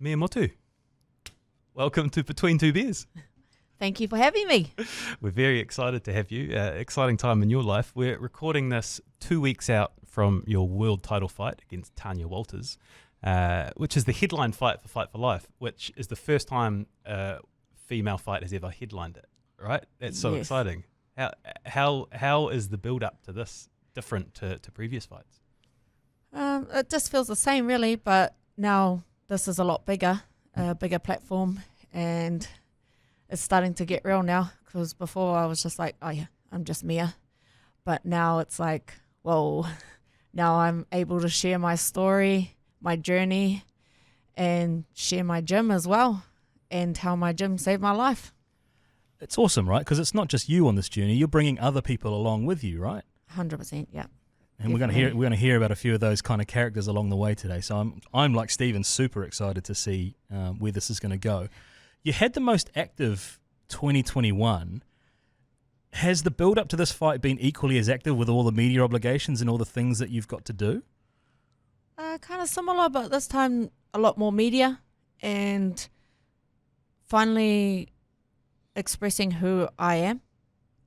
Mea Motu, welcome to Between Two Beers. Thank you for having me. We're very excited to have you. Exciting time in your life. We're recording this 2 weeks out from your world title fight against Tanya Walters, which is the headline fight for Fight for Life, which is the first time a female fight has ever headlined it, right? That's so exciting. How is the build-up to this different to previous fights? It just feels the same, really, but now this is a lot bigger, a bigger platform, and it's starting to get real now, because before I was just like, oh yeah, I'm just Mea. But now it's like, whoa, now I'm able to share my story, my journey, and share my gym as well, and how my gym saved my life. It's awesome, right? Because it's not just you on this journey, you're bringing other people along with you, right? 100%, yeah. And we're going to hear about a few of those kind of characters along the way today. So I'm like Stephen, super excited to see where this is going to go. You had the most active 2021. Has the build up to this fight been equally as active with all the media obligations and all the things that you've got to do? Kind of similar, but this time a lot more media, and finally expressing who I am,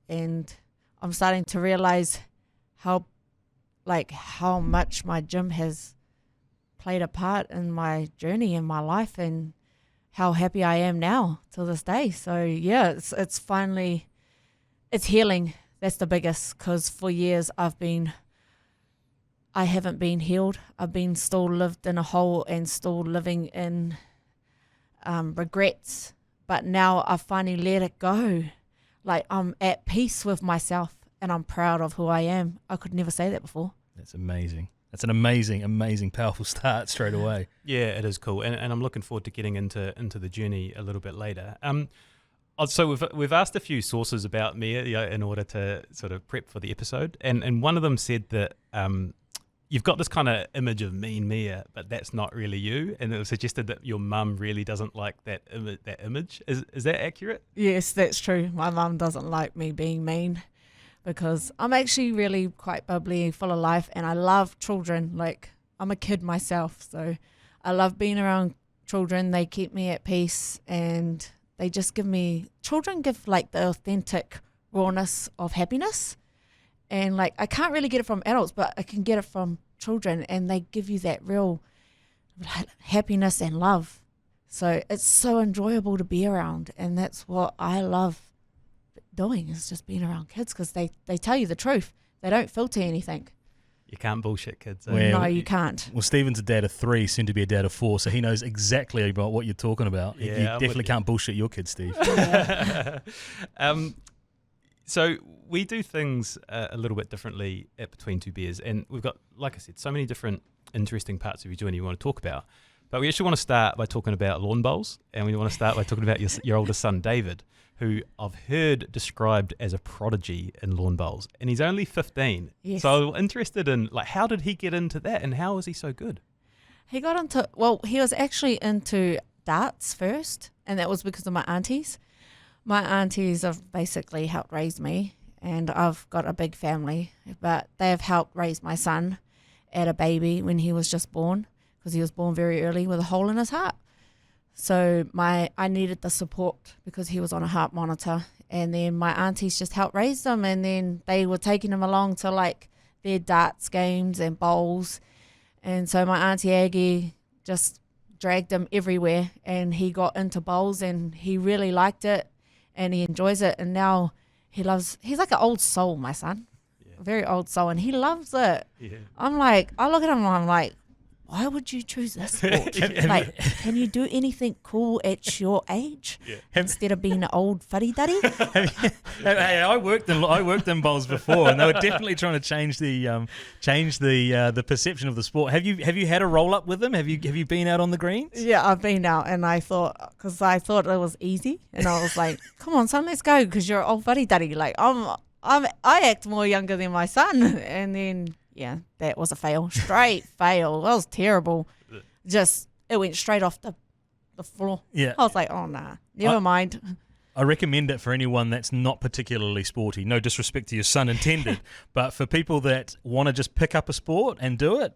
and I'm starting to realize how much my gym has played a part in my journey in my life, and how happy I am now till this day. So yeah, it's finally, it's healing. That's the biggest, because for years I haven't been healed. I've been still lived in a hole and still living in regrets. But now I've finally let it go. Like, I'm at peace with myself, and I'm proud of who I am. I could never say that before. That's amazing. That's an amazing, powerful start straight away. Yeah, it is cool, and I'm looking forward to getting into the journey a little bit later. So we've asked a few sources about Mea, in order to sort of prep for the episode, and one of them said that you've got this kind of image of mean Mea, but that's not really you, and it was suggested that your mum really doesn't like that image. Is that accurate? Yes, that's true. My mum doesn't like me being mean, because I'm actually really quite bubbly, full of life, and I love children. Like, I'm a kid myself, so I love being around children. They keep me at peace, and they just children give like the authentic rawness of happiness. And like, I can't really get it from adults, but I can get it from children, and they give you that real happiness and love. So it's so enjoyable to be around, and that's what I love doing, is just being around kids, because they tell you the truth. They don't filter anything. You can't bullshit kids. No, you can't. Well, Stephen's a dad of 3, soon to be a dad of 4, so he knows exactly about what you're talking about. Yeah, you definitely can't bullshit your kids, Steve. So we do things a little bit differently at Between Two Beers, and we've got, like I said, so many different interesting parts of your journey you want to talk about. But we actually want to start by talking about lawn bowls, and we want to start by talking about your oldest son, David, who I've heard described as a prodigy in lawn bowls, and he's only 15. Yes. So I'm interested in, like, how did he get into that, and how was he so good? He was actually into darts first, and that was because of my aunties. My aunties have basically helped raise me, and I've got a big family, but they have helped raise my son at a baby when he was just born, because he was born very early with a hole in his heart. So I needed the support because he was on a heart monitor, and then my aunties just helped raise them, and then they were taking him along to like their darts games and bowls, and so my auntie Aggie just dragged him everywhere, and he got into bowls, and he really liked it, and he enjoys it, and now he's like an old soul, my son. Yeah. A very old soul, and he loves it. Yeah. I'm like, I look at him and I'm like, why would you choose this sport? Like, can you do anything cool at your age instead of being an old fuddy-duddy? Hey, I worked in bowls before, and they were definitely trying to change the perception of the sport. Have you had a roll up with them? Have you been out on the greens? Yeah, I've been out, and I thought it was easy, and I was like, come on, son, let's go, because you're an old fuddy-duddy. Like, I act more younger than my son, and then. Yeah, that was a fail. Straight fail. That was terrible. It went straight off the floor. Yeah. I was like, oh, nah, never mind. I recommend it for anyone that's not particularly sporty. No disrespect to your son intended, but for people that want to just pick up a sport and do it,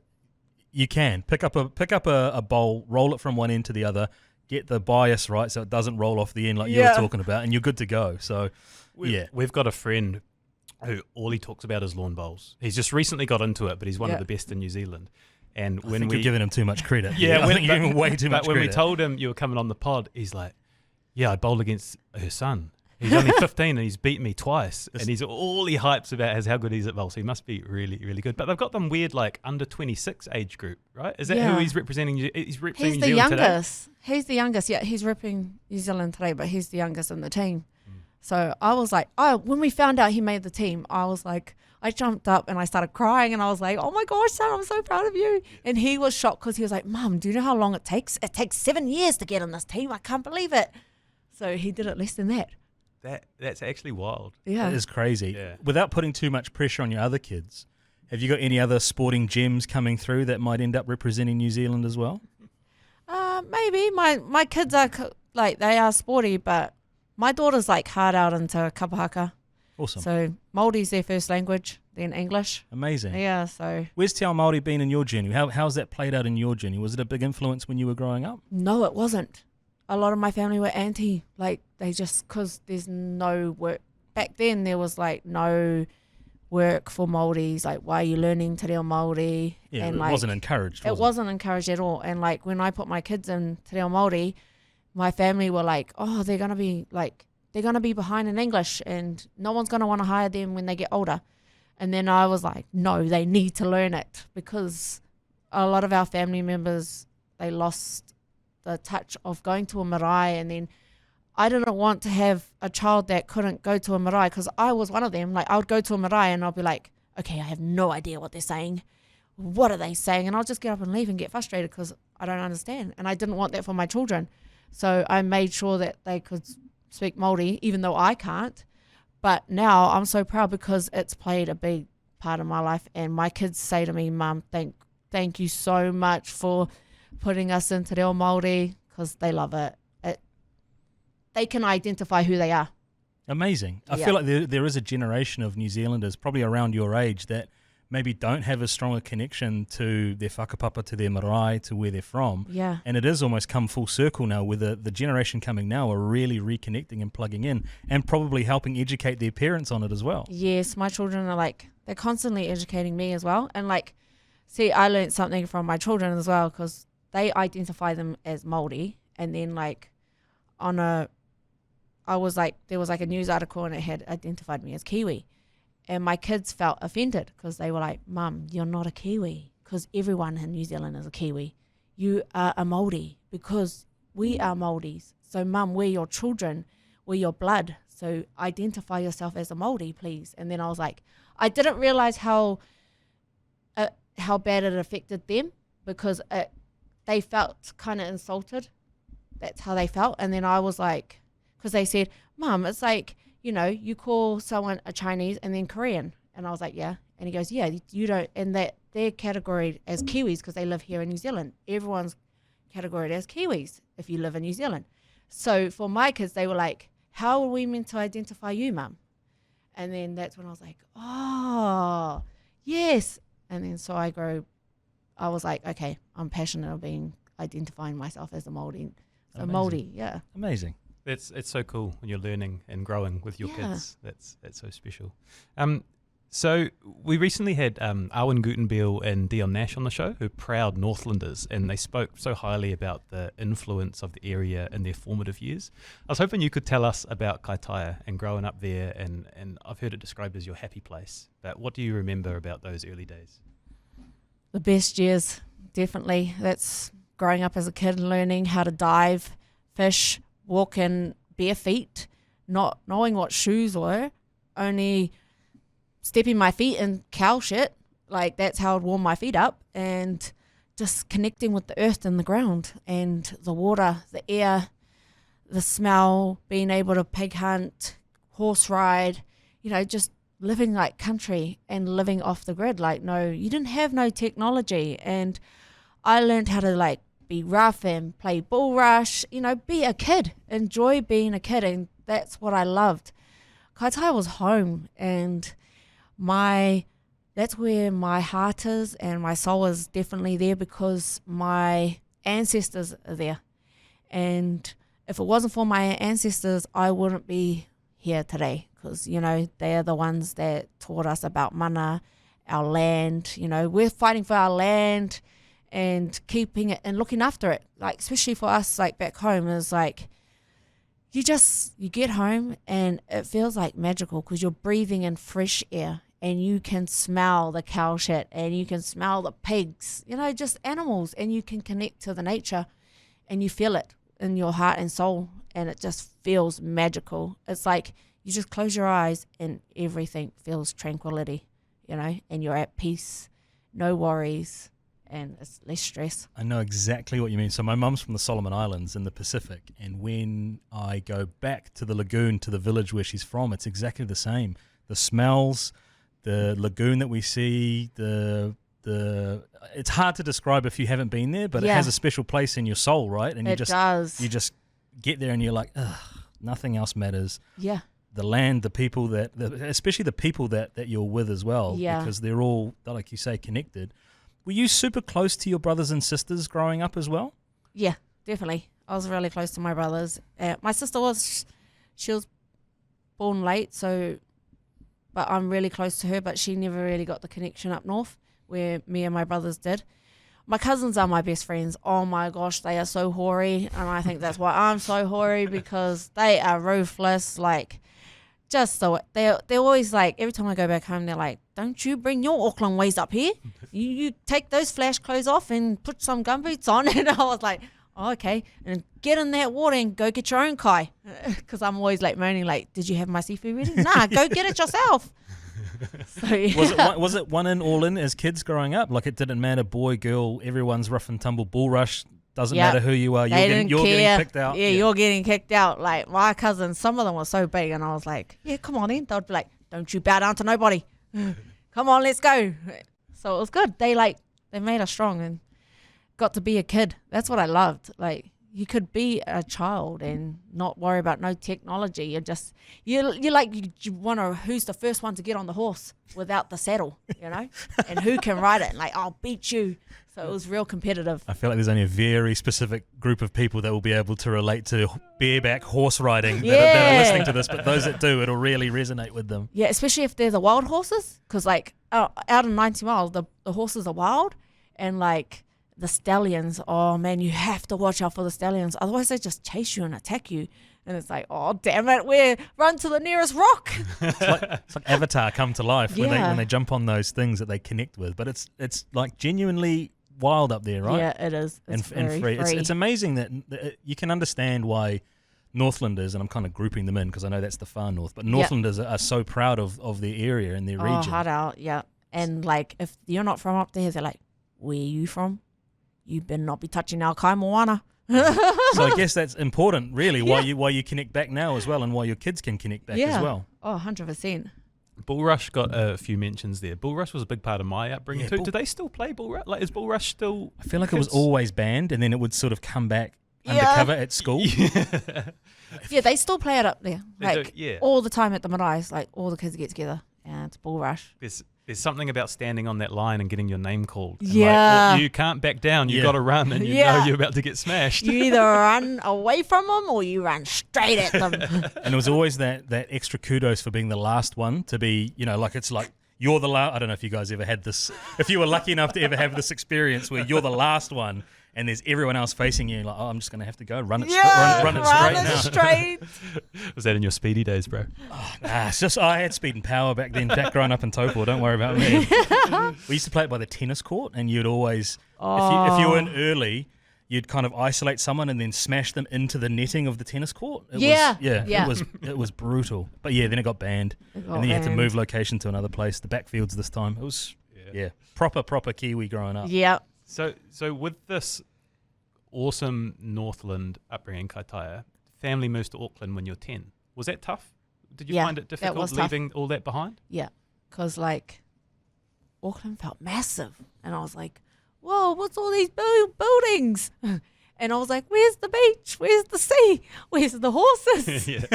You can pick up a bowl, roll it from one end to the other, get the bias right so it doesn't roll off the end like you were talking about, and you're good to go. So, we've got a friend who all he talks about is lawn bowls. He's just recently got into it, but he's one of the best in New Zealand. And I think you're giving him too much credit. I think you're giving him way too much credit. But when we told him you were coming on the pod, he's like, "Yeah, I bowled against her son. He's only 15 and he's beat me twice." And he hypes about how good he is at bowl. So he must be really, really good. But they've got them weird like under 26 age group, right? Is that who he's representing? He's representing New Zealand youngest. Today? He's the youngest. Yeah, he's repping New Zealand today, but he's the youngest in the team. So I was like, when we found out he made the team, I was like, I jumped up and I started crying and I was like, "Oh my gosh, son, I'm so proud of you." And he was shocked because he was like, "Mum, do you know how long it takes? It takes 7 years to get on this team. I can't believe it." So he did it less than that. That's actually wild. Yeah. It is crazy. Yeah. Without putting too much pressure on your other kids, have you got any other sporting gems coming through that might end up representing New Zealand as well? Maybe. My kids are they are sporty, but my daughter's like hard out into kapahaka. Awesome. So Māori's their first language, then English. Amazing. Yeah, so. Where's Te Ao Māori been in your journey? How's that played out in your journey? Was it a big influence when you were growing up? No, it wasn't. A lot of my family were anti, because there's no work. Back then there was no work for Māoris, why are you learning Te Reo Māori? Yeah, and it wasn't encouraged, It wasn't encouraged at all. And when I put my kids in Te Reo Māori, my family were like, "Oh, they're going to be behind in English and no one's going to want to hire them when they get older." And then I was like, no, they need to learn it, because a lot of our family members, they lost the touch of going to a marae. And then I didn't want to have a child that couldn't go to a marae, because I was one of them. I would go to a marae and I'll be like, "Okay, I have no idea what they're saying. What are they saying?" And I'll just get up and leave and get frustrated because I don't understand. And I didn't want that for my children. So I made sure that they could speak Māori, even though I can't. But now I'm so proud because it's played a big part of my life. And my kids say to me, "Mum, thank you so much for putting us into Reo Māori," because they love it. They can identify who they are. Amazing. I feel like there is a generation of New Zealanders, probably around your age, that maybe don't have as strong a connection to their whakapapa, to their marae, to where they're from. Yeah. And it has almost come full circle now, where the generation coming now are really reconnecting and plugging in and probably helping educate their parents on it as well. Yes, my children are they're constantly educating me as well. And I learned something from my children as well, because they identify them as Māori. And then there was a news article and it had identified me as Kiwi. And my kids felt offended because they were like, "Mum, you're not a Kiwi, because everyone in New Zealand is a Kiwi. You are a Māori because we are Māoris. So, Mum, we're your children, we're your blood. So identify yourself as a Māori, please." And then I was like, I didn't realize how bad it affected them, because they felt kind of insulted. That's how they felt. And then I was like, because they said, "Mum, it's you call someone a Chinese and then Korean." And I was like, "Yeah." And he goes, "Yeah, you don't." And that they're categorized as Kiwis because they live here in New Zealand. Everyone's categorized as Kiwis if you live in New Zealand. So for my kids, they were like, "How are we meant to identify you, Mum?" And then that's when I was like, "Oh, yes." And then I was like, okay, I'm passionate of identifying myself as a Māori. So Māori, yeah. Amazing. It's so cool when you're learning and growing with your kids. That's so special. So we recently had Owen Gutenbeil and Dion Nash on the show, who are proud Northlanders, and they spoke so highly about the influence of the area in their formative years. I was hoping you could tell us about Kaitaia and growing up there, and I've heard it described as your happy place. But what do you remember about those early days? The best years, definitely. That's growing up as a kid, learning how to dive, fish, walk in bare feet, not knowing what shoes were, only stepping my feet in cow shit. That's how I'd warm my feet up, and just connecting with the earth and the ground and the water, the air, the smell, being able to pig hunt, horse ride, just living like country and living off the grid. You didn't have no technology. And I learned how to be rough and play bull rush, be a kid, enjoy being a kid. And that's what I loved. Kaitaia was home, and my that's where my heart is and my soul is definitely there, because my ancestors are there. And if it wasn't for my ancestors, I wouldn't be here today, because, you know, they are the ones that taught us about mana, our land. You know, we're fighting for our land and keeping it and looking after it. Like, especially for us, like back home, is like, you get home and it feels like magical, because you're breathing in fresh air and you can smell the cow shit and you can smell the pigs, you know, just animals, and you can connect to the nature and you feel it in your heart and soul, and it just feels magical. It's like you just close your eyes and everything feels tranquility, you know, and you're at peace, no worries, and it's less stress. I know exactly what you mean. So my mum's from the Solomon Islands in the Pacific, and when I go back to the lagoon, to the village where she's from, it's exactly the same. The smells, the lagoon that we see, it's hard to describe if you haven't been there, but it has a special place in your soul, right? And it does. You just get there and you're like, ugh, nothing else matters. Yeah. The land, the people especially the people that you're with as well, because they're all, like you say, connected. Were you super close to your brothers and sisters growing up as well? Yeah, definitely. I was really close to my brothers. My sister she was born late, but I'm really close to her, but she never really got the connection up north where me and my brothers did. My cousins are my best friends. Oh my gosh, they are so hoary, and I think that's why I'm so hoary, because they are ruthless. Like, just so they're always like, every time I go back home, they're like, don't you bring your Auckland ways up here. You take those flash clothes off and put some gumboots on. And I was like, oh, okay, and get in that water and go get your own kai, because I'm always like moaning, like, did you have my seafood ready? Nah, go get it yourself. So, yeah. Was it one in, all in as kids growing up? Like, it didn't matter, boy, girl, everyone's rough and tumble, bull rush, doesn't matter who you are, you're getting picked out. Yeah, you're getting kicked out. Like, my cousins, some of them were so big, and I was like, yeah, come on in. They'd be like, don't you bow down to nobody. Come on, let's go. So it was good. They made us strong and got to be a kid. That's what I loved. Like, you could be a child and not worry about no technology. You're just, you want to, who's the first one to get on the horse without the saddle, you know, and who can ride it. Like, I'll beat you. So it was real competitive. I feel like there's only a very specific group of people that will be able to relate to bareback horse riding that are listening to this, but those that do, it'll really resonate with them. Yeah, especially if they're the wild horses, because like out in 90 miles, the horses are wild, and like the stallions, oh man, you have to watch out for the stallions, otherwise they just chase you and attack you. And it's like, oh damn it, run to the nearest rock. It's like Avatar come to life when they jump on those things that they connect with. But it's like genuinely wild up there, right? Yeah, it is. It's and free. It's amazing that you can understand why Northlanders, and I'm kind of grouping them in because I know that's the far north, but Northlanders are so proud of their area and their region. Oh, hard out, yeah. And like, if you're not from up there, they're like, where are you from? You better not be touching our kai moana. So I guess that's important, really, why you connect back now as well, and why your kids can connect back as well. Oh, 100%. Bull Rush got a few mentions there. Bull Rush was a big part of my upbringing too. Do they still play Bull Rush? Like, is Bull Rush still? I feel like it was always banned, and then it would sort of come back undercover at school. Yeah, they still play it up there, like do, all the time at the maraes. Like, all the kids get together and it's Bull Rush. There's something about standing on that line and getting your name called. And yeah. Like, you can't back down. You got to run, and you know you're about to get smashed. You either run away from them or you run straight at them. And it was always that extra kudos for being the last one to be, like it's like you're the last. I don't know if you guys ever had this, if you were lucky enough to ever have this experience where you're the last one and there's everyone else facing you, like, oh, I'm just going to have to go run it straight now. Was that in your speedy days, bro? Oh, nah, it's just I had speed and power back then, back growing up in Taupo. Don't worry about me. We used to play it by the tennis court, and you'd always, if you were in early, you'd kind of isolate someone and then smash them into the netting of the tennis court. It was brutal. But yeah, then it got banned, and then you had to move location to another place, the backfields this time. It was proper Kiwi growing up. Yeah. So with this awesome Northland upbringing, Kaitaia, family moves to Auckland when you're 10. Was that tough? Did you find it difficult leaving all that behind? Yeah, because like Auckland felt massive, and I was like, whoa, what's all these buildings? And I was like, where's the beach? Where's the sea? Where's the horses? Yeah.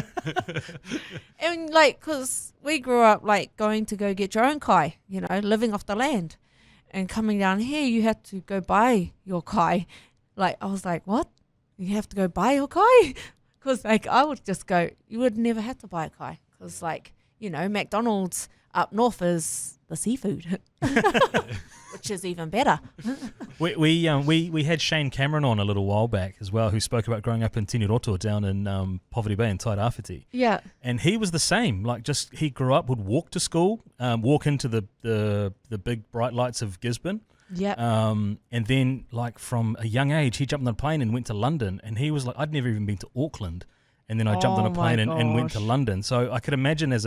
And like, because we grew up like going to go get your own kai, you know, living off the land. And coming down here, you had to go buy your kai. Like, I was like, what? You have to go buy your kai? Because like, I would just go, you would never have to buy a kai. Because like, you know, McDonald's up north is the seafood, which is even better. We had Shane Cameron on a little while back as well, who spoke about growing up in Tiniroto down in Poverty Bay in Tairāwhiti. Yeah. And he was the same. Like, just he grew up, would walk to school, walk into the big bright lights of Gisborne. Yeah. And then, like, from a young age, he jumped on a plane and went to London. And he was like, I'd never even been to Auckland. And then I jumped on a plane and went to London. So I could imagine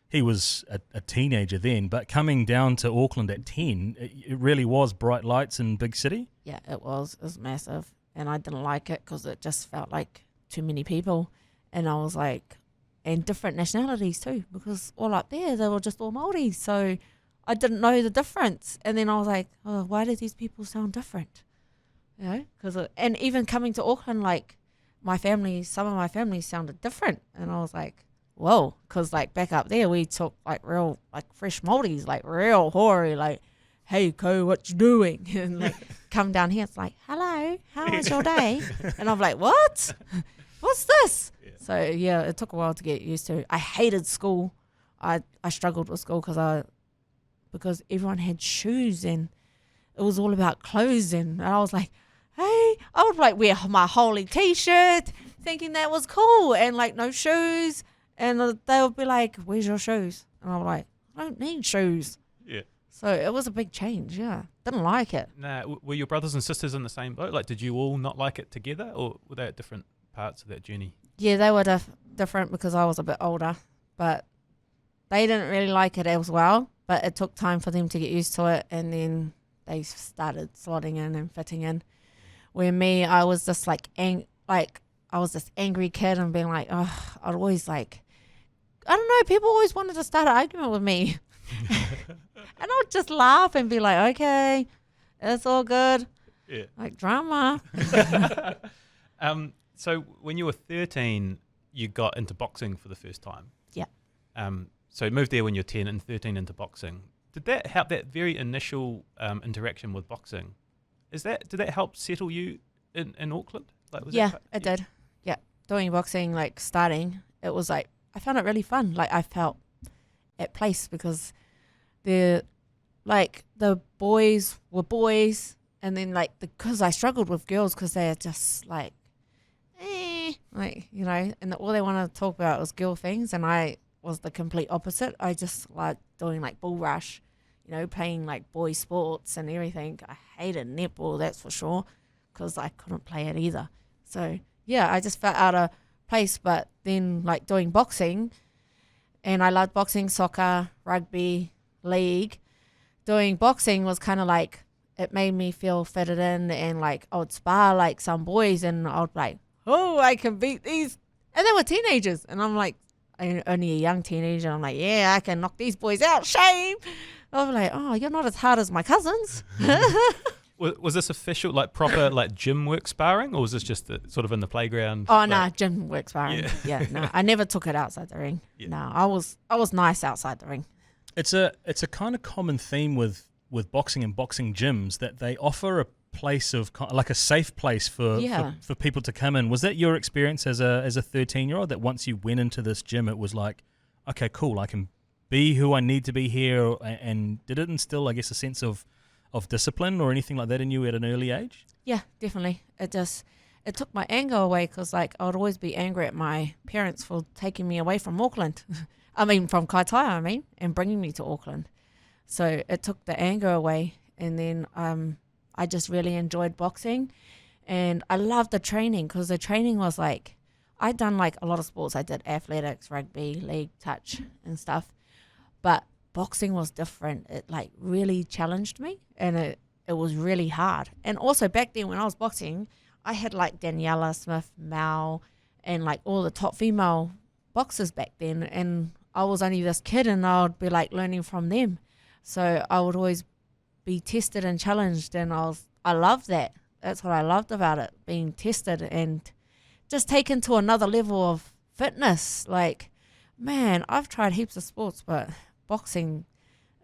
he was a teenager then, but coming down to Auckland at 10, it really was bright lights and big city. Yeah, it was massive. And I didn't like it because it just felt like too many people. And I was like, and different nationalities too, because all up there, they were just all Māori. So I didn't know the difference. And then I was like, oh, why do these people sound different? You know, and even coming to Auckland, like some of my family sounded different. And I was like, whoa, because like back up there, we talk like real, like fresh Māoris, like real hoary, like, hey, Ko, what you doing? And like come down here, it's like, hello, how was your day? And I'm like, what? What's this? Yeah. So yeah, it took a while to get used to. I hated school. I struggled with school because everyone had shoes and it was all about clothes and I was like, hey, I would like wear my holy t-shirt thinking that was cool and like no shoes. And they would be like, where's your shoes? And I'm like, I don't need shoes. Yeah. So it was a big change, yeah. Didn't like it. Nah, were your brothers and sisters in the same boat? Like, did you all not like it together, or were they at different parts of that journey? Yeah, they were different because I was a bit older. But they didn't really like it as well. But it took time for them to get used to it. And then they started slotting in and fitting in. Where me, I was just like I was this angry kid and being like, oh, I'd always like, I don't know, people always wanted to start an argument with me. And I would just laugh and be like, okay, it's all good. Yeah. Like drama. So when you were 13, you got into boxing for the first time. Yeah. So you moved there when you were 10 and 13 into boxing. Did that help, that very initial interaction with boxing? Did that help settle you in Auckland? Like, It did. Yeah. Doing boxing, like starting, it was like, I found it really fun. Like I felt at place because the boys were boys, and then like because I struggled with girls because they're just like, like, you know, and all they wanted to talk about was girl things, and I was the complete opposite. I just like doing like bull rush, you know, playing like boy sports and everything. I hated netball, that's for sure, because I couldn't play it either. So yeah, I just felt out of place. But then like doing boxing, and I loved boxing, soccer, rugby, league. Doing boxing was kind of like, it made me feel fitted in, and like I would spar like some boys and I would be like, oh, I can beat these. And they were teenagers, and I'm like, only a young teenager, and I'm like, yeah, I can knock these boys out, shame. I was like, oh, you're not as hard as my cousins. Was this official, like proper, like gym work sparring, or was this just sort of in the playground? Oh, like, no, gym work sparring. Yeah, no, I never took it outside the ring. Yeah. No, I was nice outside the ring. It's a kind of common theme with boxing and boxing gyms that they offer a place of like a safe place for people to come in. Was that your experience as a 13-year-old, that once you went into this gym, it was like, okay, cool, I can be who I need to be here, and did it instill, I guess, a sense of discipline or anything like that in you at an early age? Yeah, definitely. It took my anger away, because like I would always be angry at my parents for taking me away from Auckland. From Kaitaia, and bringing me to Auckland. So it took the anger away, and then I just really enjoyed boxing, and I loved the training, because the training was like, I'd done like a lot of sports. I did athletics, rugby, league, touch and stuff, but boxing was different. It like really challenged me, and it was really hard. And also back then when I was boxing, I had like Daniela Smith, Mao, and like all the top female boxers back then, and I was only this kid, and I would be like learning from them. So I would always be tested and challenged, and I loved that. that's what I loved about it, being tested and just taken to another level of fitness. Like, man, I've tried heaps of sports, but boxing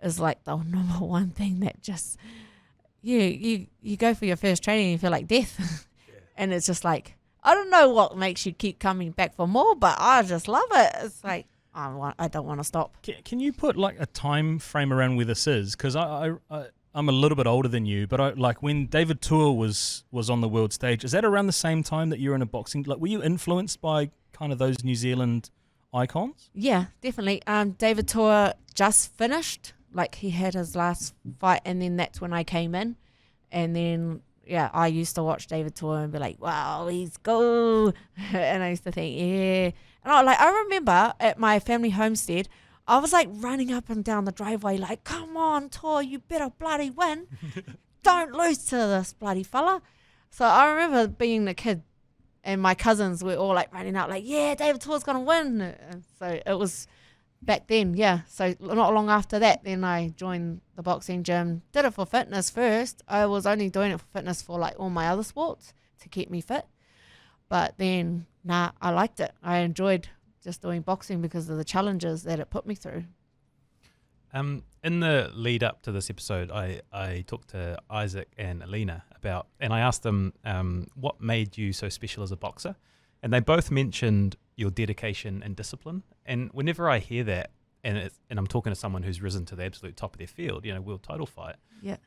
is like the number one thing that just you go for your first training and you feel like death. And it's just like, I don't know what makes you keep coming back for more, but I just love it. It's like, I don't want to stop. Can you put like a time frame around where this is? Because I'm a little bit older than you, but like when David Tua was on the world stage, is that around the same time that you're in a boxing? Like, were you influenced by kind of those New Zealand icons? Yeah, definitely. David Tua just finished. Like, he had his last fight, and then that's when I came in. And then, yeah, I used to watch David Tua and be like, wow, he's cool. And I used to think, yeah. And I remember at my family homestead, I was like running up and down the driveway like, come on, Tua, you better bloody win. Don't lose to this bloody fella. So I remember being the kid, and my cousins were all like running out like, yeah, David Tua's going to win. And so it was back then, yeah. So not long after that, then I joined the boxing gym. Did it for fitness first. I was only doing it for fitness for like all my other sports to keep me fit. But then, I liked it. I enjoyed just doing boxing because of the challenges that it put me through. In the lead up to this episode, I talked to Isaac and Alina about, and I asked them what made you so special as a boxer, and they both mentioned your dedication and discipline. And whenever I hear that, and I'm talking to someone who's risen to the absolute top of their field, world title fight, yeah,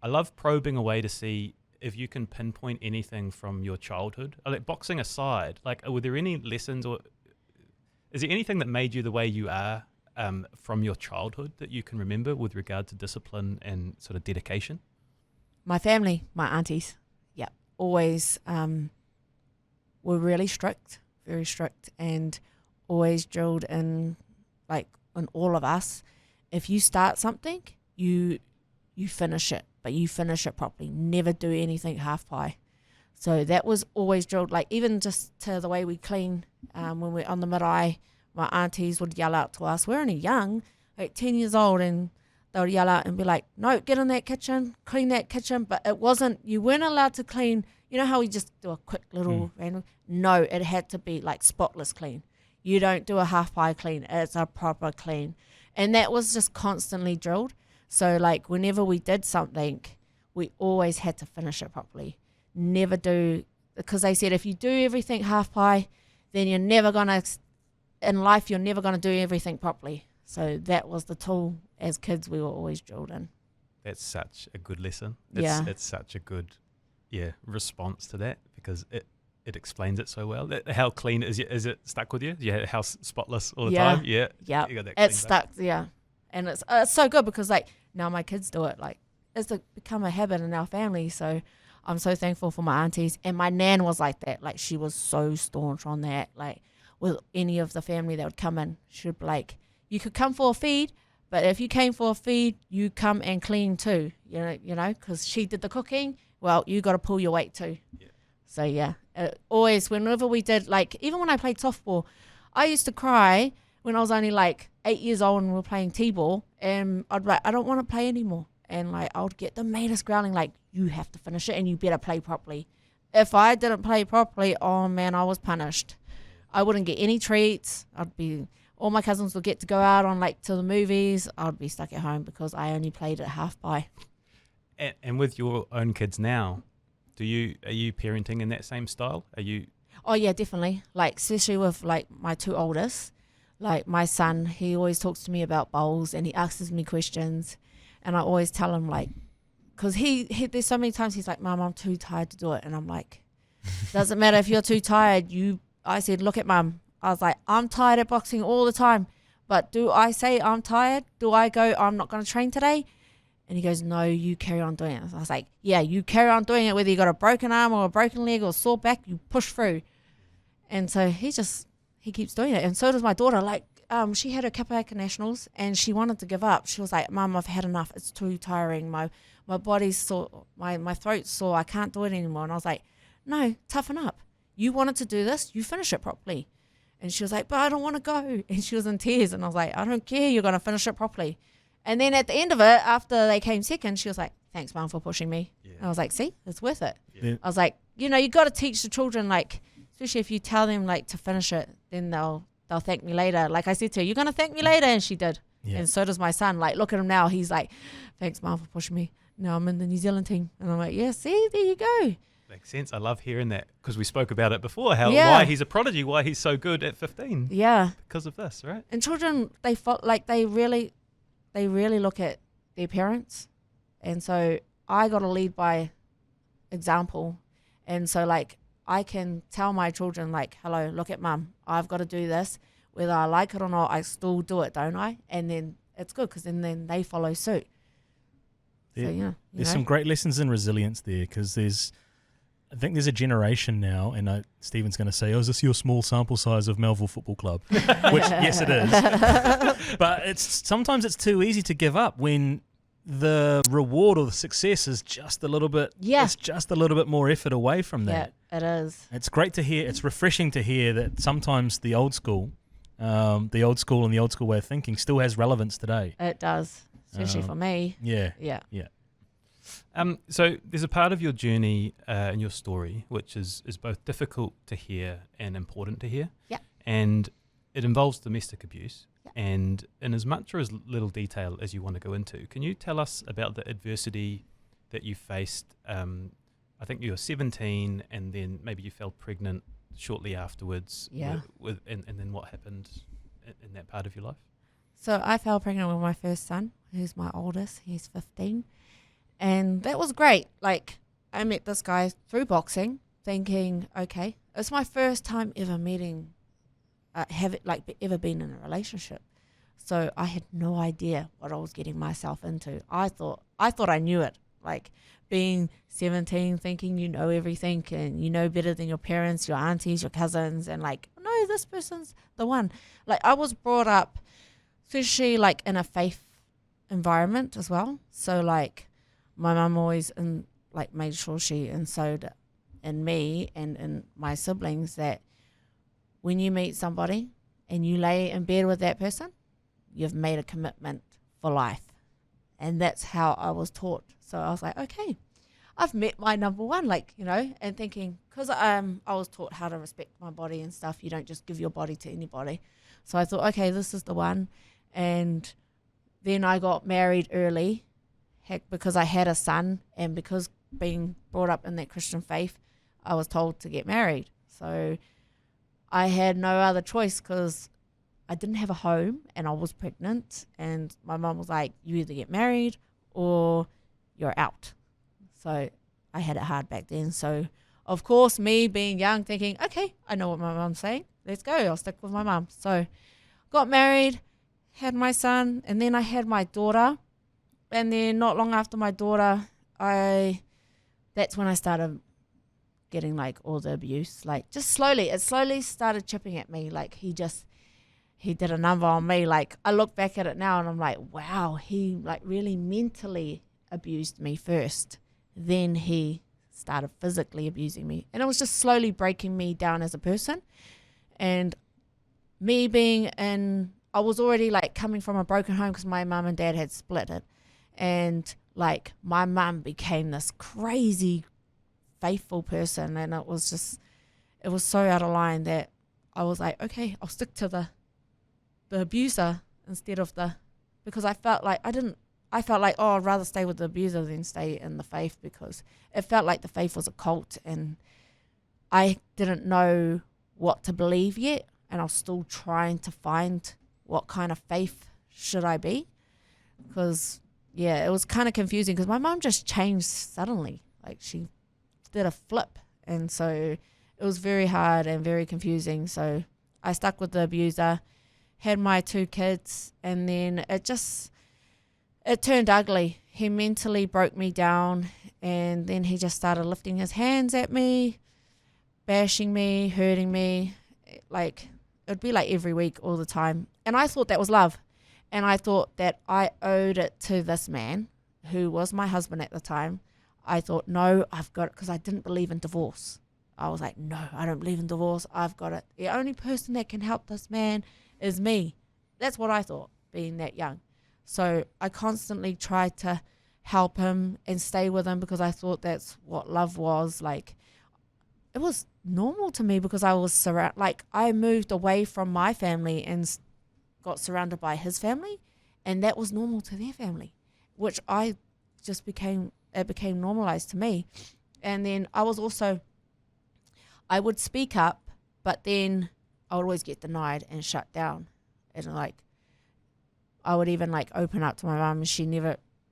I love probing away to see if you can pinpoint anything from your childhood. Like, boxing aside, like, were there any lessons, or is there anything that made you the way you are from your childhood that you can remember with regard to discipline and sort of dedication? My family, my aunties, yeah, always were really strict, very strict, and always drilled in, like, in all of us, if you start something, you finish it, but you finish it properly. Never do anything half pie. So that was always drilled, like, even just to the way we clean when we're on the marae. My aunties would yell out to us. We're only young, like 10 years old, and they would yell out and be like, no, get in that kitchen, clean that kitchen. But it wasn't, you weren't allowed to clean, you know how we just do a quick little random? No, it had to be like spotless clean. You don't do a half pie clean, it's a proper clean. And that was just constantly drilled. So like whenever we did something, we always had to finish it properly. Never do, because they said if you do everything half pie, then you're never going to, in life, you're never going to do everything properly. So that was the tool as kids we were always drilled in. That's such a good lesson. It's such a good response to that, because it explains it so well. How clean is it stuck with you? Yeah, how spotless all the time? Yeah. Yeah. You got that it's stuck, yeah. And it's so good because like now my kids do it. Like it's become a habit in our family. So I'm so thankful for my aunties. And my nan was like that. Like she was so staunch on that. Like with any of the family that would come in, she'd be like, you could come for a feed, but if you came for a feed, you come and clean too. You know, because she did the cooking. Well, you got to pull your weight too. Yeah. So yeah, always whenever we did, like even when I played softball, I used to cry when I was only like 8 years old and we were playing t-ball, and I'd be like, I don't want to play anymore. And like I would get the meanest growling, like you have to finish it and you better play properly. If I didn't play properly, oh man, I was punished. I wouldn't get any treats. All my cousins would get to go out on like to the movies. I'd be stuck at home because I only played at half pie. And with your own kids now, are you parenting in that same style? Are you? Oh yeah, definitely. Like especially with like my two oldest, like my son, he always talks to me about bowls and he asks me questions, and I always tell him like, because he there's so many times he's like, Mum, I'm too tired to do it, and I'm like, doesn't matter if you're too tired. I said, look at Mum. I was like, I'm tired at boxing all the time, but do I say I'm tired? Do I go, I'm not going to train today? And he goes, no, you carry on doing it. So I was like, yeah, you carry on doing it, whether you got a broken arm or a broken leg or sore back, you push through. And so he keeps doing it. And so does my daughter. Like, she had her Kaitaia nationals and she wanted to give up. She was like, Mum, I've had enough. It's too tiring. My body's sore, my throat's sore. I can't do it anymore. And I was like, no, toughen up. You wanted to do this, you finish it properly. And she was like, but I don't want to go. And she was in tears. And I was like, I don't care. You're going to finish it properly. And then at the end of it, after they came second, she was like, thanks, Mum, for pushing me. Yeah. And I was like, see, it's worth it. Yeah. I was like, you know, you got to teach the children, like, especially if you tell them, like, to finish it, then they'll thank me later. Like I said to her, you're going to thank me later. And she did. Yeah. And so does my son. Like, look at him now. He's like, thanks, Mum, for pushing me. Now I'm in the New Zealand team. And I'm like, yeah, see, there you go. Makes sense. I love hearing that because we spoke about it before, Yeah. why he's a prodigy, why he's so good at 15 Yeah. because of this, right? And children, they really look at their parents. And so I got to lead by example. And so, like, I can tell my children, like, hello, look at Mum. I've got to do this. Whether I like it or not, I still do it, don't I? And then it's good because then they follow suit. So, yeah. There's some great lessons in resilience there because I think there's a generation now, and Stephen's going to say, oh, is this your small sample size of Melville Football Club? Which, yes, it is. But sometimes it's too easy to give up when the reward or the success is just a little bit, it's just a little bit more effort away from that. Yeah, it is. It's great to hear. It's refreshing to hear that sometimes the old school and the old school way of thinking still has relevance today. It does, especially for me. Yeah. Yeah. Yeah. So there's a part of your journey in your story which is both difficult to hear and important to hear. Yeah. And it involves domestic abuse. Yeah. And in as much or as little detail as you want to go into, can you tell us about the adversity that you faced? I think you were 17 and then maybe you fell pregnant shortly afterwards. Yeah. And then what happened in that part of your life? So I fell pregnant with my first son, who's my oldest. He's 15. And that was great. Like, I met this guy through boxing, thinking, okay, it's my first time ever meeting, ever been in a relationship. So I had no idea what I was getting myself into. I thought I knew it. Like, being 17, thinking you know everything and you know better than your parents, your aunties, your cousins, and like, no, this person's the one. Like, I was brought up, especially like in a faith environment as well. So like, my mum always made sure she instilled in me and in my siblings that when you meet somebody and you lay in bed with that person, you've made a commitment for life. And that's how I was taught. So I was like, okay, I've met my number one, like, you know, and thinking, because I was taught how to respect my body and stuff. You don't just give your body to anybody. So I thought, okay, this is the one. And then I got married early. Heck, because I had a son and because being brought up in that Christian faith, I was told to get married. So I had no other choice because I didn't have a home and I was pregnant. And my mum was like, you either get married or you're out. So I had it hard back then. So, of course, me being young thinking, okay, I know what my mum's saying. Let's go. I'll stick with my mum. So got married, had my son, and then I had my daughter. And then not long after my daughter, that's when I started getting like all the abuse. Like, just slowly, it slowly started chipping at me. Like, he did a number on me. Like, I look back at it now and I'm like, wow, he like really mentally abused me first. Then he started physically abusing me. And it was just slowly breaking me down as a person. And me I was already like coming from a broken home because my mum and dad had split it. And like, my mum became this crazy faithful person, and it was so out of line that I was like, okay, I'll stick to the abuser instead of because I felt like oh, I'd rather stay with the abuser than stay in the faith, because it felt like the faith was a cult and I didn't know what to believe yet, and I was still trying to find what kind of faith should I be, because yeah, it was kind of confusing because my mom just changed suddenly. Like, she did a flip. And so it was very hard and very confusing. So I stuck with the abuser, had my 2 kids, and then it turned ugly. He mentally broke me down, and then he just started lifting his hands at me, bashing me, hurting me. Like, it'd be like every week, all the time. And I thought that was love. And I thought that I owed it to this man, who was my husband at the time. I thought, no, I've got it, because I didn't believe in divorce. I was like, no, I don't believe in divorce. I've got it. The only person that can help this man is me. That's what I thought, being that young. So I constantly tried to help him and stay with him because I thought that's what love was. Like, it was normal to me because I was I moved away from my family and got surrounded by his family, and that was normal to their family, which it became normalized to me. And then I would speak up, but then I would always get denied and shut down. And like, I would even like open up to my mum, and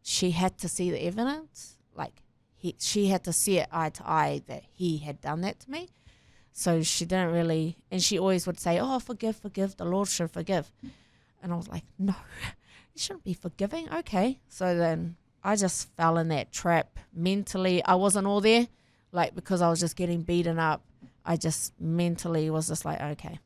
she had to see the evidence. Like, she had to see it eye to eye that he had done that to me. So she didn't really, and she always would say, oh, forgive, the Lord should forgive. And I was like, no, you shouldn't be forgiving. Okay. So then I just fell in that trap mentally. I wasn't all there, like, because I was just getting beaten up. I just mentally was just like, okay,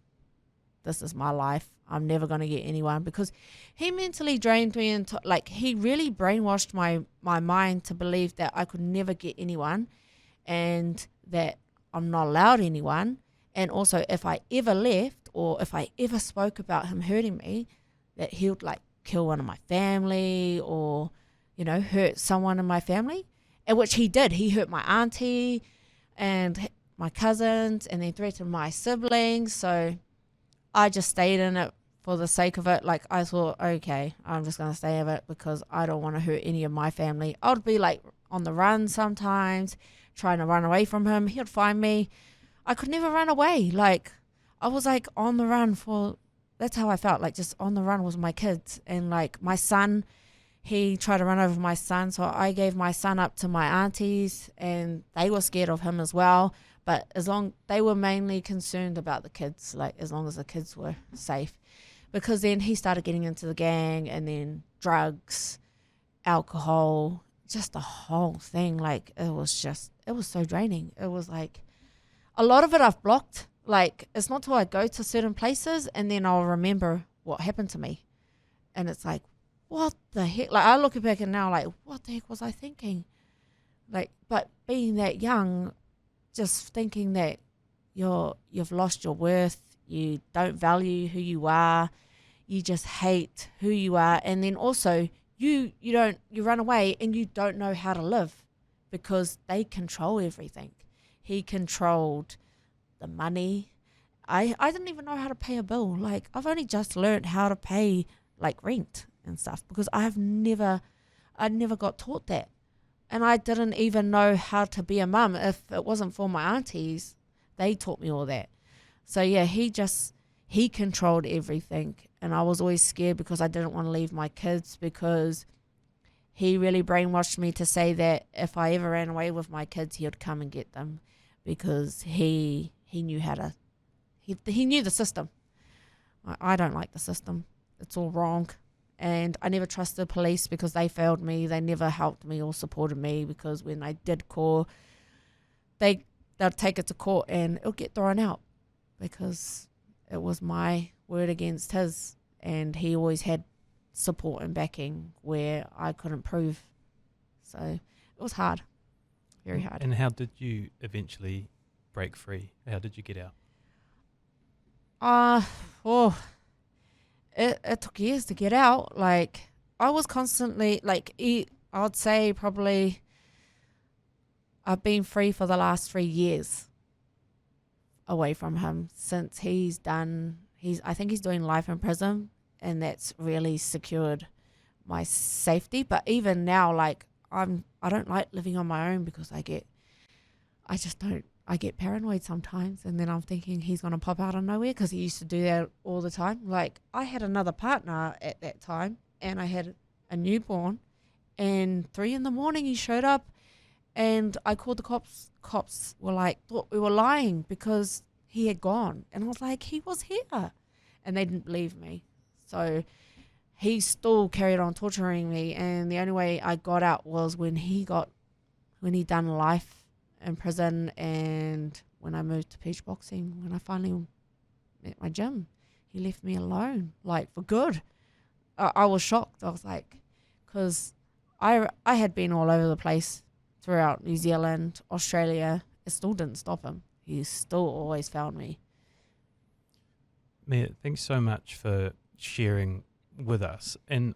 this is my life. I'm never going to get anyone, because he mentally drained me into, like, he really brainwashed my mind to believe that I could never get anyone and that I'm not allowed anyone. And also, if I ever left or if I ever spoke about him hurting me, that he would like kill one of my family or, you know, hurt someone in my family. And which he did. He hurt my auntie and my cousins and then threatened my siblings. So I just stayed in it for the sake of it. Like, I thought, okay, I'm just going to stay in it because I don't want to hurt any of my family. I would be like on the run sometimes, trying to run away from him. He would find me. I could never run away. Like, I was like on the run that's how I felt, like just on the run with my kids. And like my son, he tried to run over my son. So I gave my son up to my aunties and they were scared of him as well. But they were mainly concerned about the kids, like as long as the kids were safe. Because then he started getting into the gang and then drugs, alcohol, just the whole thing. Like, it was so draining. It was like, a lot of it I've blocked. Like, it's not till I go to certain places and then I'll remember what happened to me. And it's like, what the heck? Like, I look back and now, like, what the heck was I thinking? Like, but being that young, just thinking that you've lost your worth, you don't value who you are, you just hate who you are, and then also you run away and you don't know how to live because they control everything. He controlled the money. I didn't even know how to pay a bill. Like, I've only just learned how to pay like rent and stuff because I never got taught that. And I didn't even know how to be a mum. If it wasn't for my aunties, they taught me all that. So yeah, he controlled everything. And I was always scared because I didn't want to leave my kids, because he really brainwashed me to say that if I ever ran away with my kids, he would come and get them, because he knew how to, he knew the system. I don't like the system. It's all wrong. And I never trusted police because they failed me. They never helped me or supported me, because when I did call, they'll take it to court and it'll get thrown out because it was my word against his, and he always had support and backing where I couldn't prove. So it was hard, very hard. And how did you eventually break free? How did you get out? It took years to get out. Like, I was constantly, like, I would say probably I've been free for the last 3 years away from him, since I think he's doing life in prison, and that's really secured my safety. But even now, like, I don't like living on my own because I get paranoid sometimes, and then I'm thinking he's going to pop out of nowhere, because he used to do that all the time. Like, I had another partner at that time, and I had a newborn, and 3 a.m. he showed up, and I called the cops. Cops were like, thought we were lying because he had gone. And I was like, he was here. And they didn't believe me. So he still carried on torturing me, and the only way I got out was when he done life in prison, and when I moved to beach boxing, when I finally met my gym, he left me alone, like, for good. I was shocked. I was like, because I had been all over the place throughout New Zealand, Australia. It still didn't stop him. He still always found me. Mea, thanks so much for sharing with us. And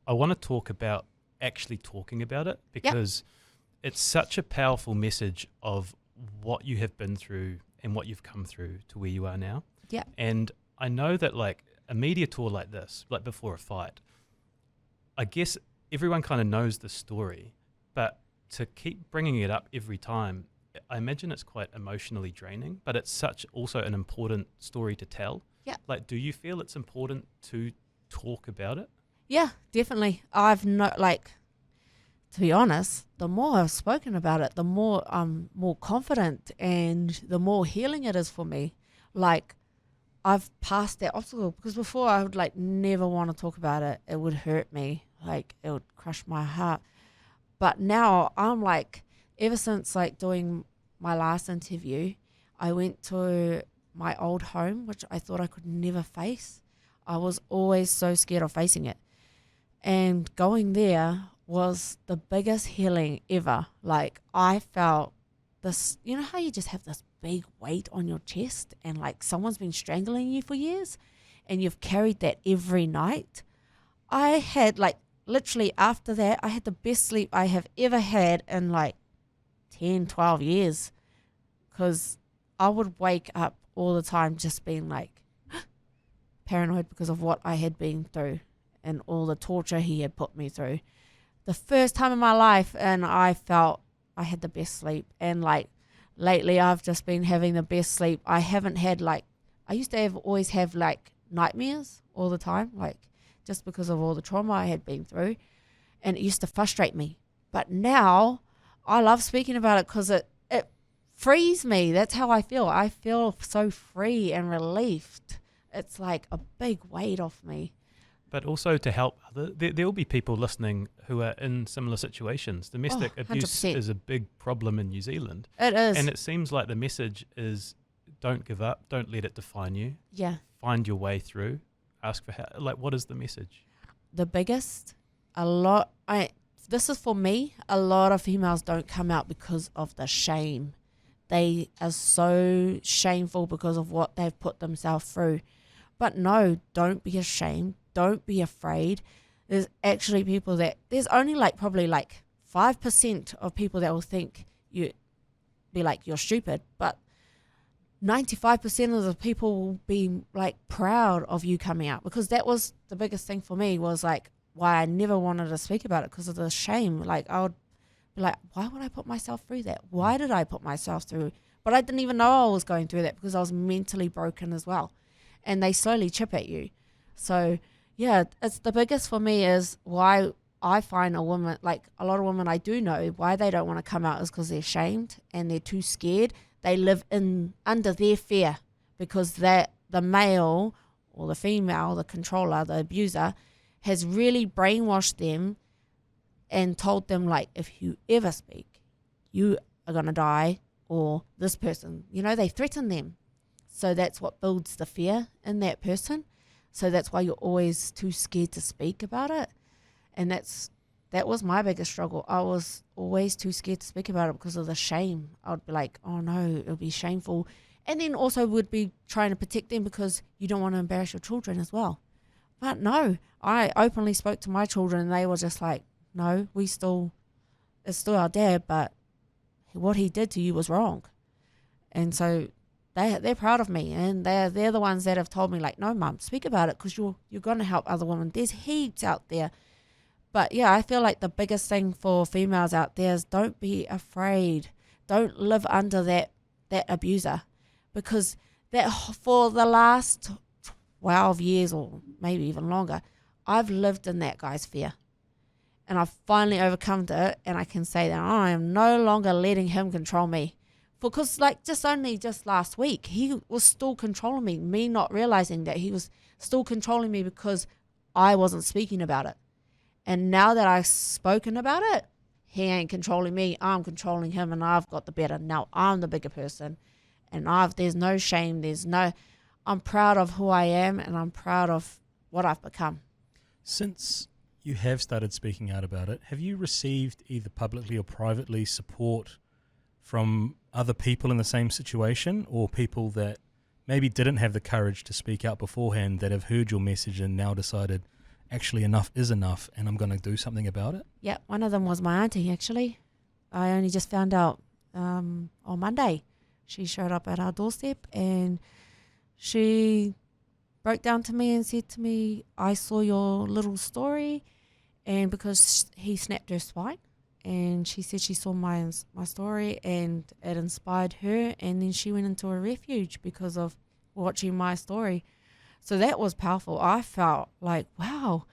I want to talk about actually talking about it, because it's such a powerful message of what you have been through and what you've come through to where you are now. Yeah. And I know that like a media tour like this, like before a fight, I guess everyone kind of knows the story, but to keep bringing it up every time, I imagine it's quite emotionally draining, but it's such also an important story to tell. Yeah. Like, do you feel it's important to talk about it? Yeah, definitely. To be honest, the more I've spoken about it, the more I'm more confident and the more healing it is for me. Like, I've passed that obstacle, because before I would like never want to talk about it. It would hurt me. Like, it would crush my heart. But now I'm like, ever since like doing my last interview, I went to my old home, which I thought I could never face. I was always so scared of facing it. And going there was the biggest healing ever. Like, I felt this, you know how you just have this big weight on your chest and like someone's been strangling you for years and you've carried that every night? I had like, literally after that, I had the best sleep I have ever had in like 10, 12 years, because I would wake up all the time just being like paranoid because of what I had been through and all the torture he had put me through. The first time in my life, and I felt I had the best sleep. And like lately I've just been having the best sleep. I haven't had like, I used to always have like nightmares all the time, like just because of all the trauma I had been through, and it used to frustrate me. But now I love speaking about it because it frees me. That's how I feel. I feel so free and relieved. It's like a big weight off me. But also to help there will be people listening who are in similar situations. Domestic abuse 100%. is a big problem in New Zealand. It is. And it seems like the message is, don't give up, don't let it define you. Yeah. Find your way through, ask for help. Like, what is the message? The biggest, this is for me, a lot of females don't come out because of the shame. They are so shameful because of what they've put themselves through. But no, don't be ashamed. Don't be afraid. There's actually people there's only like probably like 5% of people that will think you're stupid, but 95% of the people will be like proud of you coming out, because that was the biggest thing for me, was like why I never wanted to speak about it, because of the shame. Like, I would be like, why would I put myself through that? Why did I put myself through? But I didn't even know I was going through that, because I was mentally broken as well. And they slowly chip at you. So yeah, it's the biggest for me is why I find a woman, like a lot of women I do know, why they don't want to come out is because they're shamed and they're too scared. They live under their fear, because the male or the female, the controller, the abuser, has really brainwashed them and told them, like, if you ever speak, you are going to die, or this person, they threaten them. So that's what builds the fear in that person. So that's why you're always too scared to speak about it. And that was my biggest struggle. I was always too scared to speak about it because of the shame. I would be like, oh no, it'll be shameful. And then also would be trying to protect them, because you don't want to embarrass your children as well. But no, I openly spoke to my children and they were just like, no, it's still our dad, but what he did to you was wrong. And so they're proud of me, and they're the ones that have told me, like, no, Mum, speak about it, because you're going to help other women. There's heaps out there. But yeah, I feel like the biggest thing for females out there is don't be afraid. Don't live under that abuser, because that for the last 12 years or maybe even longer, I've lived in that guy's fear. And I've finally overcome it, and I can say that I am no longer letting him control me. Because like just last week, he was still controlling me not realizing that he was still controlling me because I wasn't speaking about it. And now that I've spoken about it, he ain't controlling me, I'm controlling him, and I've got the better. Now I'm the bigger person, and there's no shame, I'm proud of who I am, and I'm proud of what I've become. Since you have started speaking out about it, have you received either publicly or privately support from other people in the same situation, or people that maybe didn't have the courage to speak out beforehand that have heard your message and now decided actually enough is enough and I'm going to do something about it? Yeah, one of them was my auntie, actually. I only just found out on Monday. She showed up at our doorstep and she broke down to me and said to me, I saw your little story, and because he snapped her spine, and she said she saw my story and it inspired her, and then she went into a refuge because of watching my story. So that was powerful. I felt like, wow,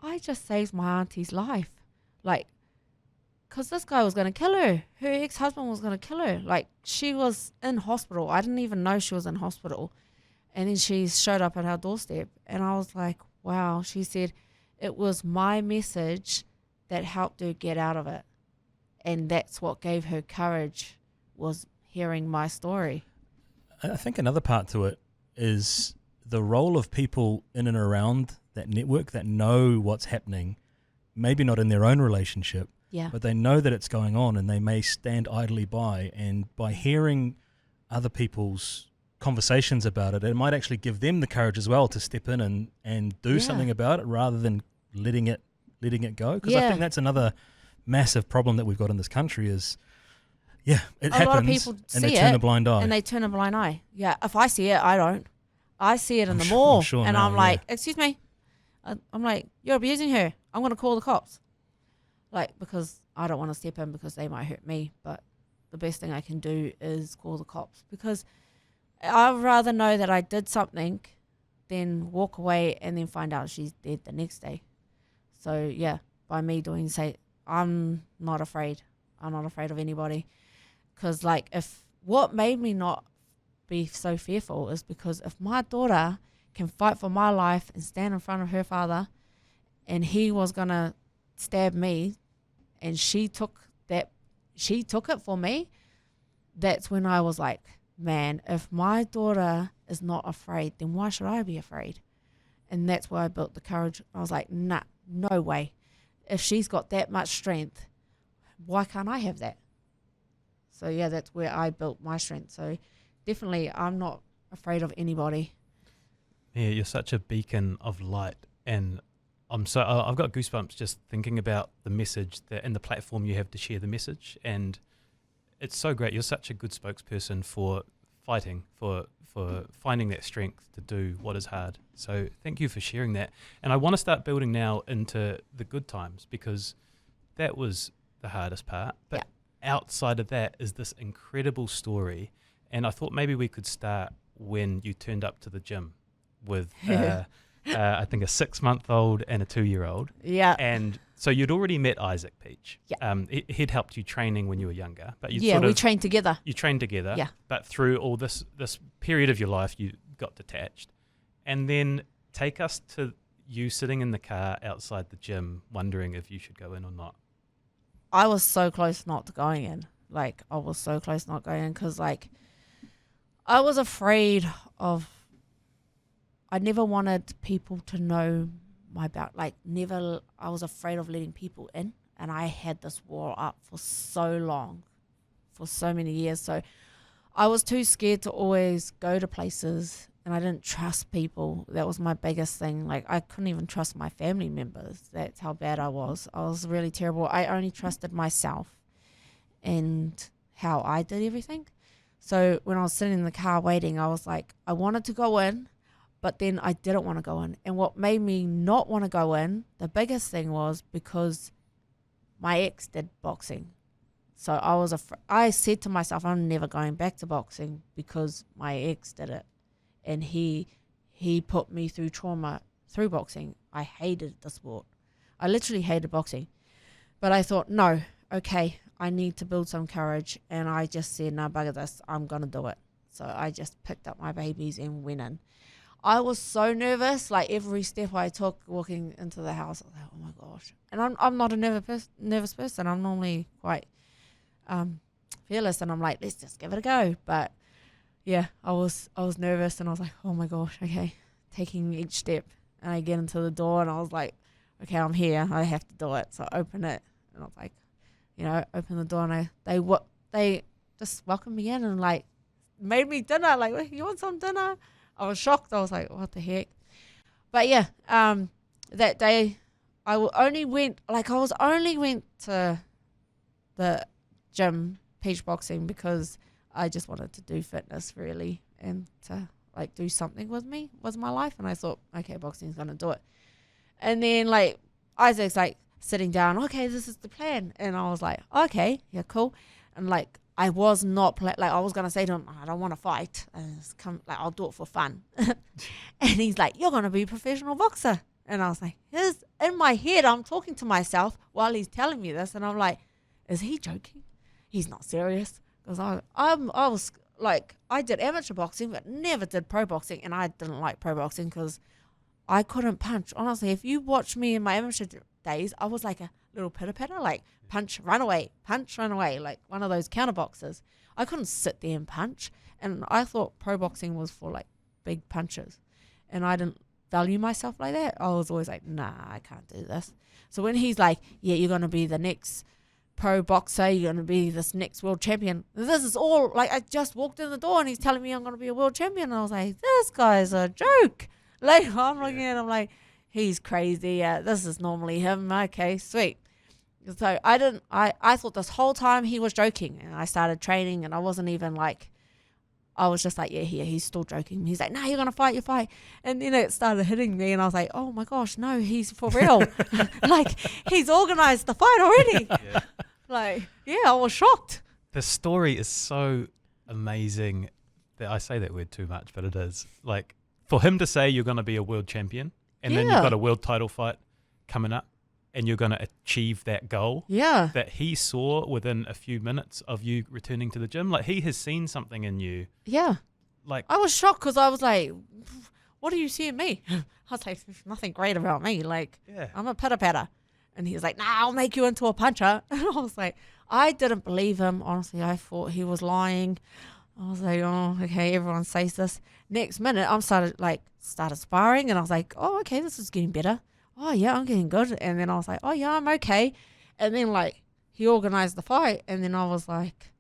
I just saved my auntie's life. Like, because this guy was going to kill her. Her ex-husband was going to kill her. Like, she was in hospital. I didn't even know she was in hospital. And then she showed up at our doorstep. And I was like, wow. She said it was my message that helped her get out of it. And that's what gave her courage, was hearing my story. I think another part to it is the role of people in and around that network that know what's happening, maybe not in their own relationship, Yeah. but they know that it's going on and they may stand idly by. And by hearing other people's conversations about it, it might actually give them the courage as well to step in and do something about it rather than letting it go. Because I think that's another massive problem that we've got in this country is, it happens. A lot of people and see they turn it a blind eye. and they turn a blind eye. Yeah, if I see it, I don't. I see it in the mall, and now, I'm like, excuse me. I'm like, you're abusing her. I'm going to call the cops. Like, because I don't want to step in because they might hurt me, but the best thing I can do is call the cops, because I'd rather know that I did something than walk away and then find out she's dead the next day. So, yeah, by me doing, I'm not afraid. I'm not afraid of anybody. Because, like, if what made me not be so fearful is because if my daughter can fight for my life and stand in front of her father and he was going to stab me and she took it for me, that's when I was like, man, if my daughter is not afraid, then why should I be afraid? And that's where I built the courage. I was like, nah, no way. If she's got that much strength, why can't I have that? So, yeah, that's where I built my strength. So, definitely, I'm not afraid of anybody. Yeah, you're such a beacon of light, and I've got goosebumps just thinking about the message and the platform you have to share the message, and it's so great. You're such a good spokesperson for fighting, for finding that strength to do what is hard. So thank you for sharing that. And I want to start building now into the good times, because that was the hardest part. But outside of that is this incredible story. And I thought maybe we could start when you turned up to the gym with, I think, a 6-month-old and a 2-year-old. Yeah. And so you'd already met Isaac Peach. Yeah. He'd helped you training when you were younger. But we trained together. You trained together. Yeah. But through all this period of your life, you got detached. And then take us to you sitting in the car outside the gym wondering if you should go in or not. I was so close not to going in. Like, I was so close not going in because, like, I was afraid of, I never wanted people to know my about, like, never, I was afraid of letting people in. And I had this wall up for so long, for so many years. So I was too scared to always go to places, and I didn't trust people. That was my biggest thing. Like, I couldn't even trust my family members. That's how bad I was. I was really terrible. I only trusted myself and how I did everything. So when I was sitting in the car waiting, I was like, I wanted to go in, but then I didn't want to go in. And what made me not want to go in, the biggest thing was because my ex did boxing. So I said to myself, I'm never going back to boxing because my ex did it. And he put me through trauma through boxing. I hated the sport. I literally hated boxing. But I thought, no, okay, I need to build some courage. And I just said, no, bugger this, I'm going to do it. So I just picked up my babies and went in. I was so nervous, like every step I took walking into the house, I was like, oh my gosh. And I'm not a nervous person. I'm normally quite fearless, and I'm like, let's just give it a go. But yeah, I was nervous, and I was like, oh my gosh, okay, taking each step. And I get into the door, and I was like, okay, I'm here, I have to do it. So I open it, and I was like, open the door, and they just welcomed me in and like made me dinner. Like, you want some dinner? I was shocked. I was like, what the heck? But yeah, that day, I only went to the gym, Peach Boxing, because I just wanted to do fitness really and to like do something with my life. And I thought, okay, boxing's going to do it. And then like Isaac's like sitting down, okay, this is the plan. And I was like, okay, yeah, cool. And like, I was not like I was gonna say to him, I don't want to fight. I'll do it for fun. And he's like, you're gonna be a professional boxer. And I was like, in my head, I'm talking to myself while he's telling me this, and I'm like, is he joking? He's not serious. Because I was like, I did amateur boxing, but never did pro boxing, and I didn't like pro boxing because I couldn't punch. Honestly, if you watch me in my amateur days, I was like a little pitter-patter, like punch, run away, like one of those counter boxers. I couldn't sit there and punch, and I thought pro boxing was for like big punches, and I didn't value myself like that. I was always like, nah, I can't do this. So when he's like, yeah, you're going to be the next pro boxer, you're going to be this next world champion, this is all, like, I just walked in the door and he's telling me I'm going to be a world champion, and I was like, this guy's a joke. Like, I'm looking at him like, he's crazy. Yeah, this is normally him. Okay, sweet. So I thought this whole time he was joking, and I started training, and I wasn't even like, I was just like, yeah, he's still joking. He's like, no, you're going to fight, you fight. And then it started hitting me, and I was like, oh my gosh, no, he's for real. Like, he's organized the fight already. Yeah. Like, yeah, I was shocked. The story is so amazing that I say that word too much, but it is. Like, for him to say you're going to be a world champion, and then you've got a world title fight coming up, and you're going to achieve that goal that he saw within a few minutes of you returning to the gym. Like, he has seen something in you. Yeah. Like, I was shocked because I was like, what do you see in me? I was like, there's nothing great about me. Like, I'm a pitter-patter. And he was like, nah, I'll make you into a puncher. And I was like, I didn't believe him. Honestly, I thought he was lying. I was like, oh, okay, everyone says this. Next minute, started sparring, and I was like, oh, okay, this is getting better. Oh, yeah, I'm getting good. And then I was like, oh, yeah, I'm okay. And then, like, he organized the fight, and then I was like,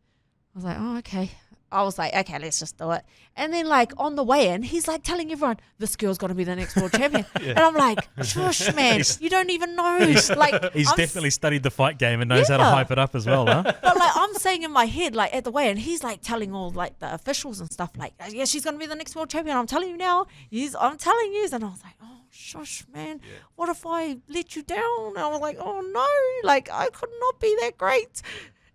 oh, okay. I was like, okay, let's just do it. And then, like, on the way in, he's, like, telling everyone, this girl's going to be the next world champion. And I'm like, shush, man, you don't even know. Like, he's definitely studied the fight game and knows how to hype it up as well, huh? But, like, I'm saying in my head, like, at the way in, he's, like, telling all, like, the officials and stuff, like, yeah, she's going to be the next world champion. I'm telling you now. I'm telling you. And I was like, oh, shush, man. Yeah. What if I let you down? And I was like, oh, no. Like, I could not be that great.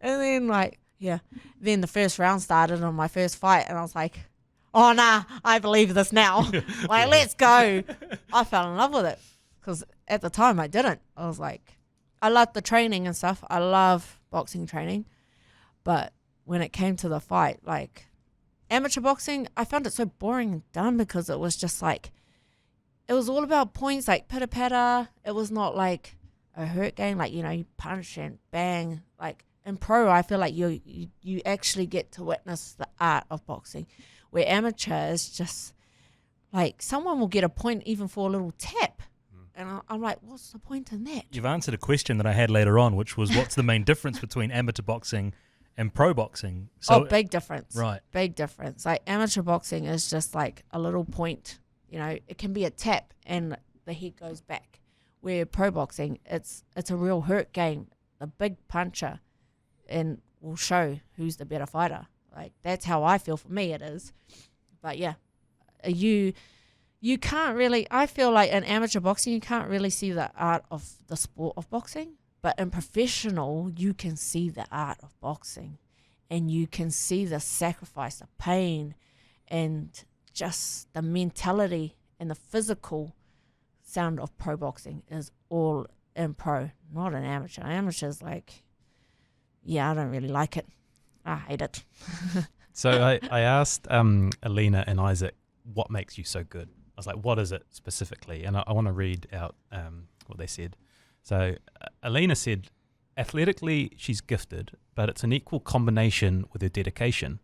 And then, like, yeah. Then the first round started on my first fight, and I was like, oh, nah, I believe this now. Like, let's go. I fell in love with it because at the time I didn't. I was like, I loved the training and stuff. I love boxing training. But when it came to the fight, like, amateur boxing, I found it so boring and dumb because it was just like, it was all about points, like pitter-patter. It was not like a hurt game, like, you know, you punch and bang, like, in pro, I feel like you actually get to witness the art of boxing, where amateur is just like someone will get a point even for a little tap. And I'm like, what's the point in that? You've answered a question that I had later on, which was what's the main difference between amateur boxing and pro boxing? So, big difference. Right. Big difference. Like, amateur boxing is just like a little point. You know, it can be a tap and the head goes back. Where pro boxing, it's a real hurt game. A big puncher. And will show who's the better fighter. Like, that's how I feel. For me, it is. But yeah, you can't really, I feel like in amateur boxing, you can't really see the art of the sport of boxing. But in professional, you can see the art of boxing. And you can see the sacrifice, the pain, and just the mentality and the physical sound of pro boxing is all in pro, not in amateur. Amateur's like, yeah, I don't really like it. I hate it. So I asked Alina and Isaac, what makes you so good? I was like, what is it specifically? And I want to read out what they said. So Alina said, athletically, she's gifted, but it's an equal combination with her dedication.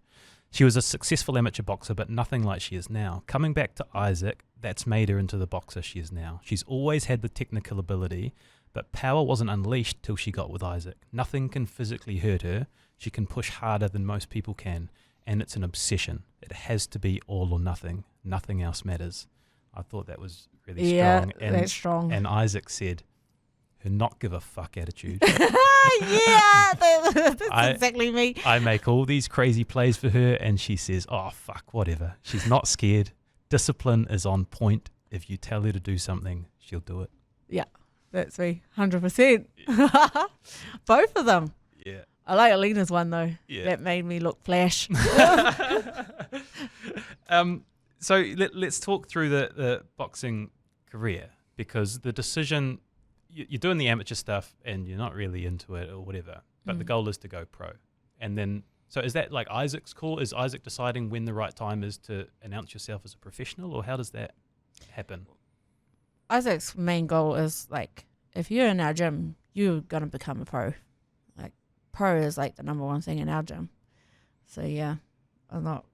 She was a successful amateur boxer, but nothing like she is now. Coming back to Isaac, that's made her into the boxer she is now. She's always had the technical ability, but power wasn't unleashed till she got with Isaac. Nothing can physically hurt her. She can push harder than most people can, and it's an obsession. It has to be all or nothing. Nothing else matters. I thought that was really Yeah, strong. And, that's strong. And Isaac said, her not give a fuck attitude. Yeah, that's exactly me. I make all these crazy plays for her, and she says, oh, fuck, whatever. She's not scared. Discipline is on point. If you tell her to do something, she'll do it. Yeah, that's me, 100%. Both of them. Yeah. I like Alina's one though. Yeah. That made me look flash. So let's talk through the boxing career, because the decision, you're doing the amateur stuff and you're not really into it or whatever, but the goal is to go pro. And then, so is that like Isaac's call? Is Isaac deciding when the right time is to announce yourself as a professional, or how does that happen? Isaac's main goal is like, if you're in our gym, you're going to become a pro. Like, pro is like the number one thing in our gym. So yeah, I'm not.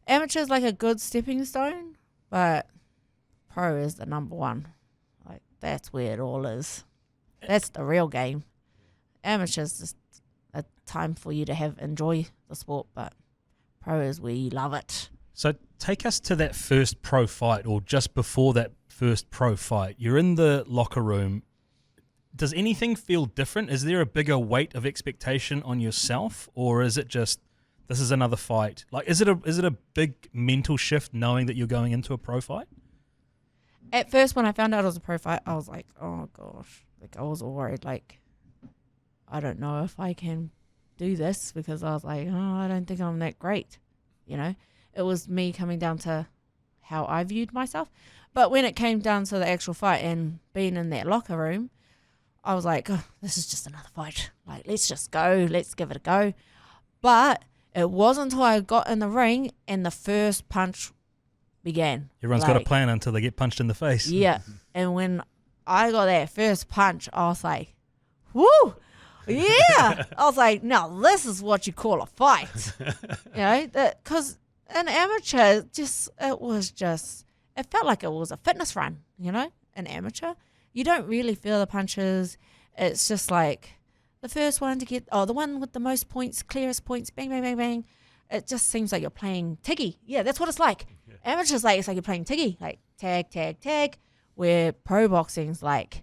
Amateur is like a good stepping stone, but pro is the number one. Like, that's where it all is. That's the real game. Amateur is just a time for you to enjoy the sport, but pro is where you love it. So take us to that first pro fight, or just before that first pro fight. You're in the locker room. Does anything feel different? Is there a bigger weight of expectation on yourself, or is it just, this is another fight? Like, is it a big mental shift knowing that you're going into a pro fight? At first, when I found out it was a pro fight, I was like, oh gosh. Like, I was all worried, like, I don't know if I can do this, because I was like, oh, I don't think I'm that great. You know, it was me coming down to how I viewed myself. But when it came down to the actual fight and being in that locker room, I was like, oh, this is just another fight. Like, let's just go. Let's give it a go. But it wasn't until I got in the ring and the first punch began. Everyone's got a plan until they get punched in the face. Yeah. And when I got that first punch, I was like, woo, yeah. I was like, now this is what you call a fight. You know, because an amateur, it felt like it was a fitness run, you know, an amateur. You don't really feel the punches. It's just like the first one to get, the one with the most points, clearest points, bang, bang, bang, bang. It just seems like you're playing tiggy. Yeah, that's what it's like. Yeah. Amateurs, like, it's like you're playing tiggy, like tag, tag, tag, where pro boxing's like,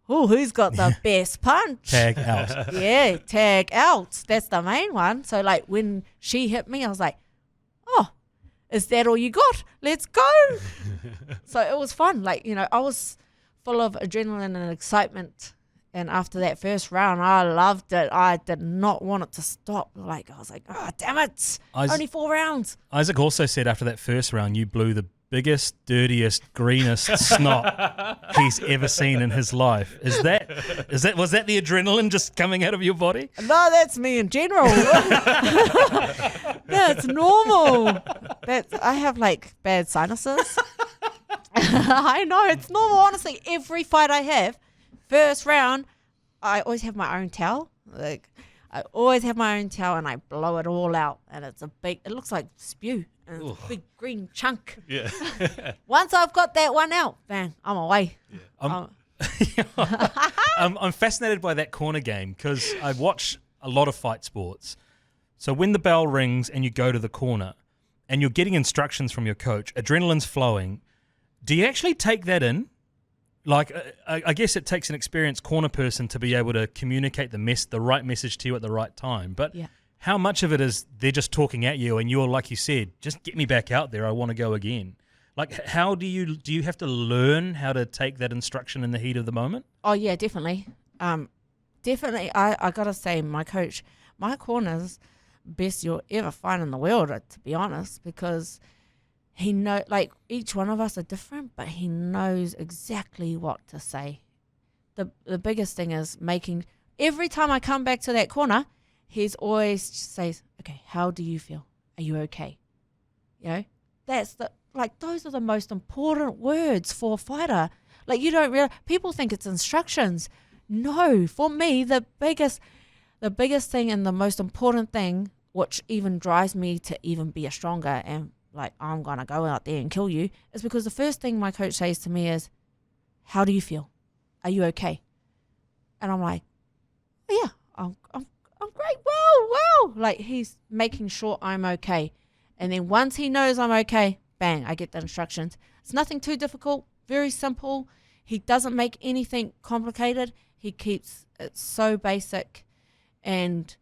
oh, who's got the best punch? Tag out. Yeah, tag out. That's the main one. So, like, when she hit me, I was like, oh, is that all you got? Let's go. So it was fun. Like, you know, I was full of adrenaline and excitement. And after that first round, I loved it. I did not want it to stop. Like, I was like, oh, damn it. Only 4 rounds. Isaac also said after that first round, you blew the biggest, dirtiest, greenest snot he's ever seen in his life. Was that the adrenaline just coming out of your body? No, that's me in general. That's normal. I have like bad sinuses. I know, it's normal. Honestly, every fight I have, first round, I always have my own towel. Like, I always have my own towel and I blow it all out. And it looks like spew. And it's a big green chunk. Yeah. Once I've got that one out, bang, I'm away. Yeah. I'm fascinated by that corner game because I watch a lot of fight sports. So when the bell rings and you go to the corner and you're getting instructions from your coach, adrenaline's flowing, do you actually take that in? Like, I guess it takes an experienced corner person to be able to communicate the right message to you at the right time. But how much of it is they're just talking at you and you're, like you said, just get me back out there, I want to go again? Like, how do you have to learn how to take that instruction in the heat of the moment? Oh, yeah, definitely. Definitely, I got to say, my coach, my corner's best you'll ever find in the world, to be honest, because he like, each one of us are different, but he knows exactly what to say. The biggest thing is making, every time I come back to that corner, he's always says, okay, how do you feel? Are you okay? You know, those are the most important words for a fighter. Like, you don't realize, people think it's instructions. No, for me, the biggest thing and the most important thing, which even drives me to even be a stronger and like, I'm going to go out there and kill you, is because the first thing my coach says to me is, how do you feel? Are you okay? And I'm like, oh, yeah, I'm great. Well. Like, he's making sure I'm okay. And then once he knows I'm okay, bang, I get the instructions. It's nothing too difficult, very simple. He doesn't make anything complicated. He keeps it so basic. And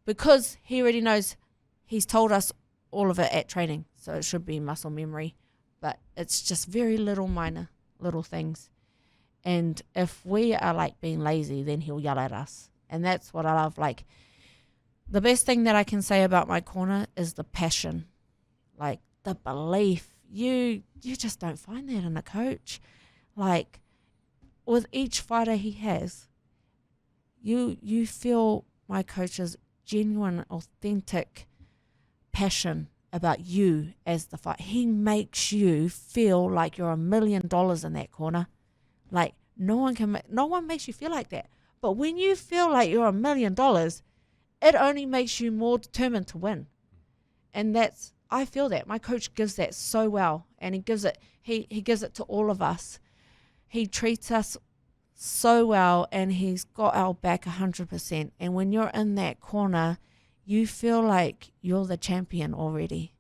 because he already knows, he's told us all of it at training, so it should be muscle memory. But it's just very minor little things. And if we are like being lazy, then he'll yell at us. And that's what I love. Like, the best thing that I can say about my corner is the passion, like the belief. You just don't find that in a coach. Like, with each fighter he has, you feel my coach's genuine, authentic passion about you as the fight. He makes you feel like you're $1 million in that corner. Like, no one makes you feel like that. But when you feel like you're $1 million, it only makes you more determined to win. And I feel that. My coach gives that so well, and he gives it to all of us. He treats us so well, and he's got our back 100%. And when you're in that corner, you feel like you're the champion already,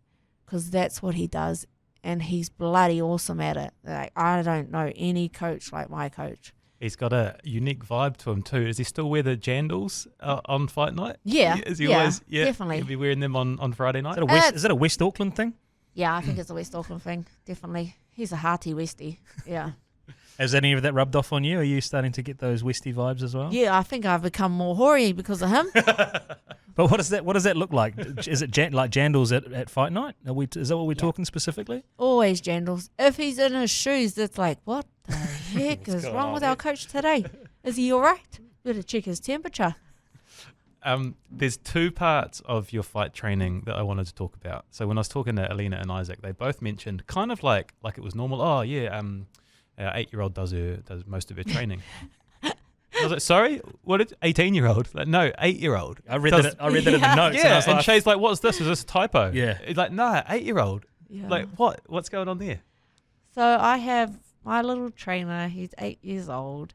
because that's what he does, and he's bloody awesome at it. Like, I don't know any coach like my coach. He's got a unique vibe to him too. Does he still wear the jandals on fight night? Yeah. Is he always? Yeah, definitely. He'll be wearing them on Friday night. Is that a West Auckland thing? Yeah, I think it's a West Auckland thing. Definitely. He's a hearty Westie. Yeah. Has any of that rubbed off on you? Are you starting to get those Westie vibes as well? Yeah, I think I've become more hoary because of him. But what does that look like? Is it like jandals at fight night? Is that what we're talking specifically? Always jandals. If he's in his shoes, it's like, what the heck is wrong with our coach today? Is he all right? Better check his temperature. There's two parts of your fight training that I wanted to talk about. So when I was talking to Alina and Isaac, they both mentioned kind of like it was normal. Oh yeah, our 8-year-old does most of her training. I was like, sorry, what? 18-year-old? Like, no, 8-year-old. I read that in the notes. Yeah, and I was like, Shay's like, what's this? Is this a typo? Yeah. It's like, no, 8-year-old. Yeah. Like, what's going on there? So I have my little trainer. He's 8 years old.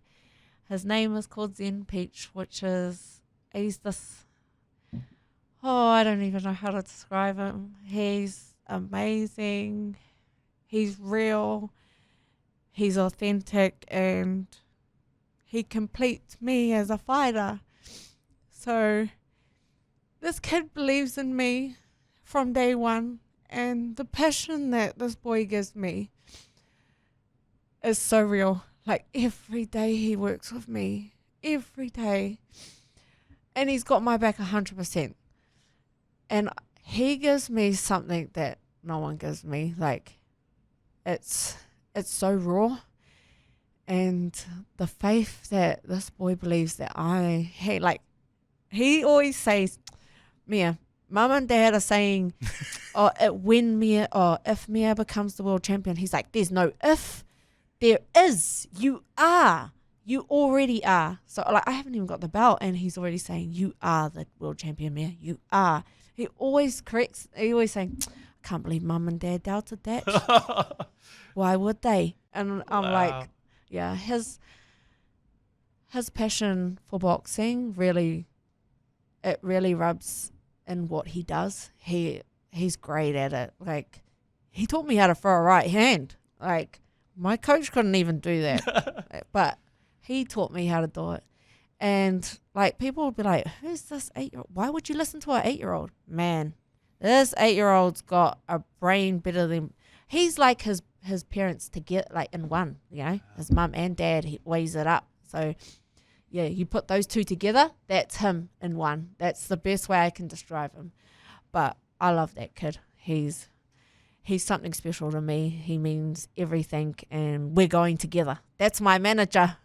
His name is called Zen Peach, he's this, I don't even know how to describe him. He's amazing. He's real. He's authentic, and he completes me as a fighter. So this kid believes in me from day one, and the passion that this boy gives me is so real. Like, every day he works with me, every day, and he's got my back 100%. And he gives me something that no one gives me. Like, it's so raw. And the faith that this boy believes that he always says, Mea, Mum and Dad are saying, if Mea becomes the world champion, he's like, there's no if, there is. You are. You already are. So, like, I haven't even got the belt, and he's already saying, you are the world champion, Mea. You are. He always corrects. He always saying, I can't believe Mum and Dad doubted that. Why would they? And I'm like, yeah, his passion for boxing really rubs in what he does. He's great at it. Like, he taught me how to throw a right hand. Like, my coach couldn't even do that, but he taught me how to do it. And like, people would be like, who's this 8-year-old? Why would you listen to an 8-year-old? Man, this 8-year-old's got a brain better than, he's like his parents to get like in one, you know, his mum and dad, he weighs it up. So yeah, you put those two together, that's him in one. That's the best way I can describe him. But I love that kid. He's something special to me. He means everything, and we're going together. That's my manager.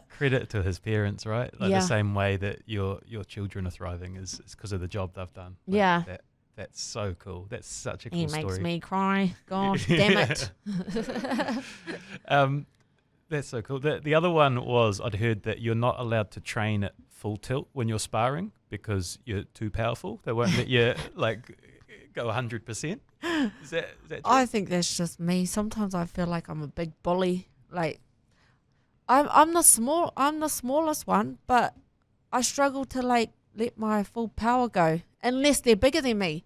Credit to his parents, right? Like, Yeah. the same way that your children are thriving is because of the job they've done. Like, Yeah. That's so cool. That's such a cool He story. makes me cry. God damn it. That's so cool. The other one was, I'd heard that you're not allowed to train at full tilt when you're sparring because you're too powerful. They won't let you like go 100%. Is that true? I think that's just me. Sometimes I feel like I'm a big bully. Like, I'm the smallest one, but I struggle to like let my full power go unless they're bigger than me.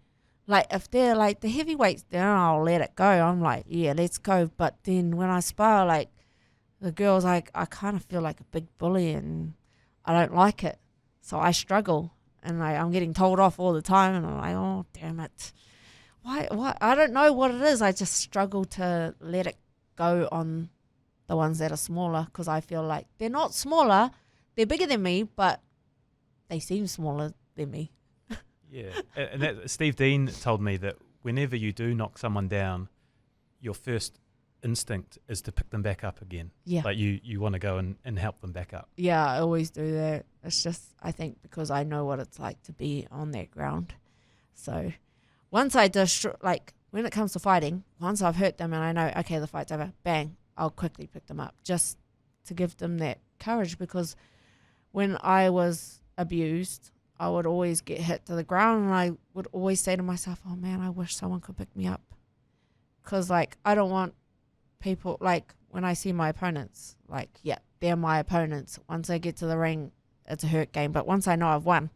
Like, if they're like the heavyweights, then I'll let it go. I'm like, yeah, let's go. But then when I spar, like, the girls, like, I kind of feel like a big bully and I don't like it. So I struggle and like I'm getting told off all the time and I'm like, oh, damn it. Why? I don't know what it is. I just struggle to let it go on the ones that are smaller because I feel like they're not smaller. They're bigger than me, but they seem smaller than me. Yeah, and Steve Dean told me that whenever you do knock someone down, your first instinct is to pick them back up again. Yeah. Like you want to go and help them back up. Yeah, I always do that. It's just, I think, because I know what it's like to be on that ground. So once I like, when it comes to fighting, once I've hurt them and I know, okay, the fight's over, bang, I'll quickly pick them up just to give them that courage. Because when I was abused, I would always get hit to the ground and I would always say to myself, oh man, I wish someone could pick me up. Because, like, I don't want people, like, when I see my opponents, like, yeah, they're my opponents. Once they get to the ring, it's a hurt game. But once I know I've won,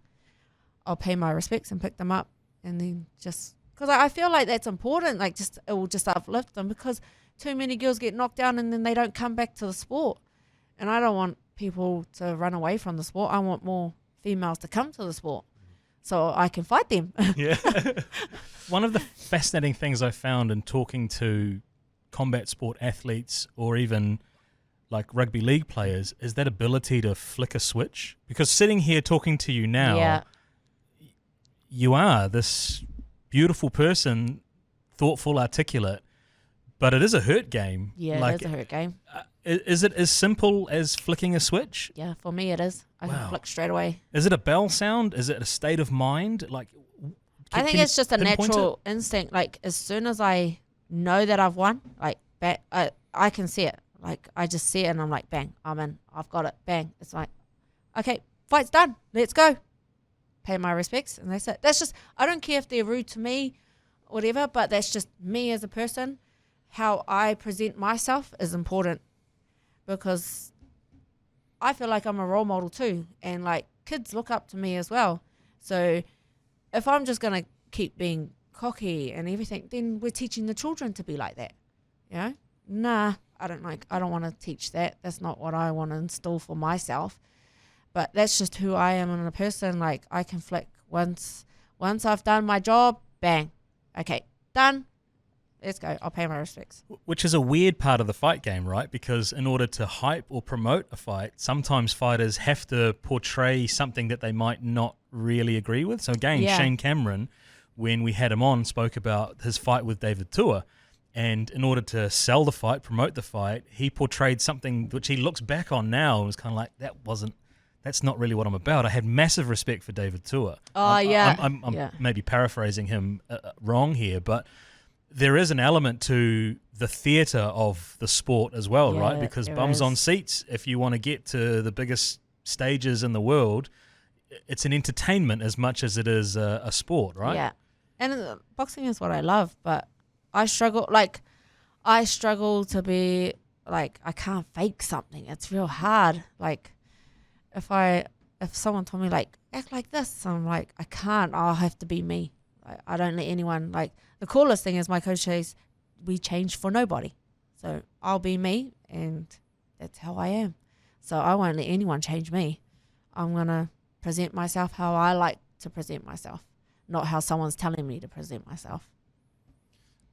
I'll pay my respects and pick them up. And then just, because I feel like that's important, like, just, it will just uplift them. Because too many girls get knocked down and then they don't come back to the sport. And I don't want people to run away from the sport. I want more females to come to the sport so I can fight them. Yeah. One of the fascinating things I found in talking to combat sport athletes or even like rugby league players is that ability to flick a switch. Because sitting here talking to you now, you are this beautiful person, thoughtful, articulate, but it is a hurt game. Yeah, like, it is a hurt game. Is it as simple as flicking a switch? Yeah, for me it is. I can flick straight away. Is it a bell sound? Is it a state of mind? Like, I think it's just a natural instinct. Like, as soon as I know that I've won, like, I can see it. Like, I just see it and I'm like, bang, I'm in. I've got it. Bang. It's like, okay, fight's done. Let's go. Pay my respects. And that's it. That's just, I don't care if they're rude to me, whatever, but that's just me as a person. How I present myself is important because I feel like I'm a role model too. And, like, kids look up to me as well. So if I'm just going to keep being cocky and everything, then we're teaching the children to be like that. You know? Nah, I don't want to teach that. That's not what I want to instill for myself. But that's just who I am in a person. Like, I can flick once I've done my job, bang. Okay, done. Let's go. I'll pay my respects. Which is a weird part of the fight game, right? Because in order to hype or promote a fight, sometimes fighters have to portray something that they might not really agree with. So again, Shane Cameron, when we had him on, spoke about his fight with David Tua. And in order to sell the fight, promote the fight, he portrayed something which he looks back on now and was kind of like, that's not really what I'm about. I had massive respect for David Tua. I'm maybe paraphrasing him wrong here, but there is an element to the theatre of the sport as well, right? Because bums on seats, if you want to get to the biggest stages in the world, it's an entertainment as much as it is a sport, right? Yeah. And boxing is what I love, but I struggle to be, like, I can't fake something. It's real hard. Like, if someone told me, like, act like this, I'm like, I can't. I'll have to be me. I don't let anyone, like, the coolest thing is my coach says, we change for nobody. So I'll be me, and that's how I am. So I won't let anyone change me. I'm going to present myself how I like to present myself, not how someone's telling me to present myself.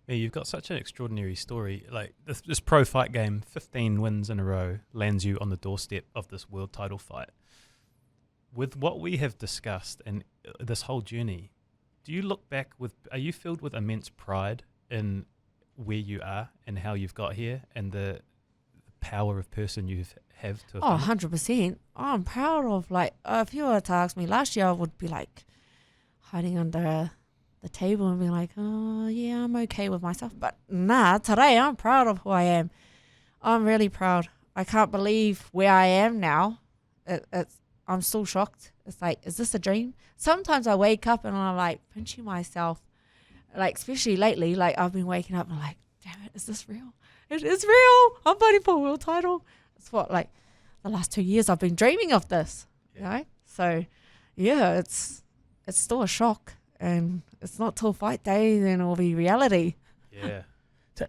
Yeah, you've got such an extraordinary story. Like, this pro fight game, 15 wins in a row, lands you on the doorstep of this world title fight. With what we have discussed and this whole journey, do you look back are you filled with immense pride in where you are and how you've got here and the power of person you have to have 100%. I'm proud of, like, if you were to ask me last year, I would be, like, hiding under the table and be like, oh, yeah, I'm okay with myself. But nah, today I'm proud of who I am. I'm really proud. I can't believe where I am now. I'm still shocked. It's like, is this a dream? Sometimes I wake up and I'm like pinching myself, like, especially lately, like, I've been waking up and I'm like, damn it, is this real? It is real. I'm fighting for a world title. It's what, like, the last 2 years I've been dreaming of this, you know? So, yeah, it's still a shock. and it's not till fight day, then it'll be reality. Yeah.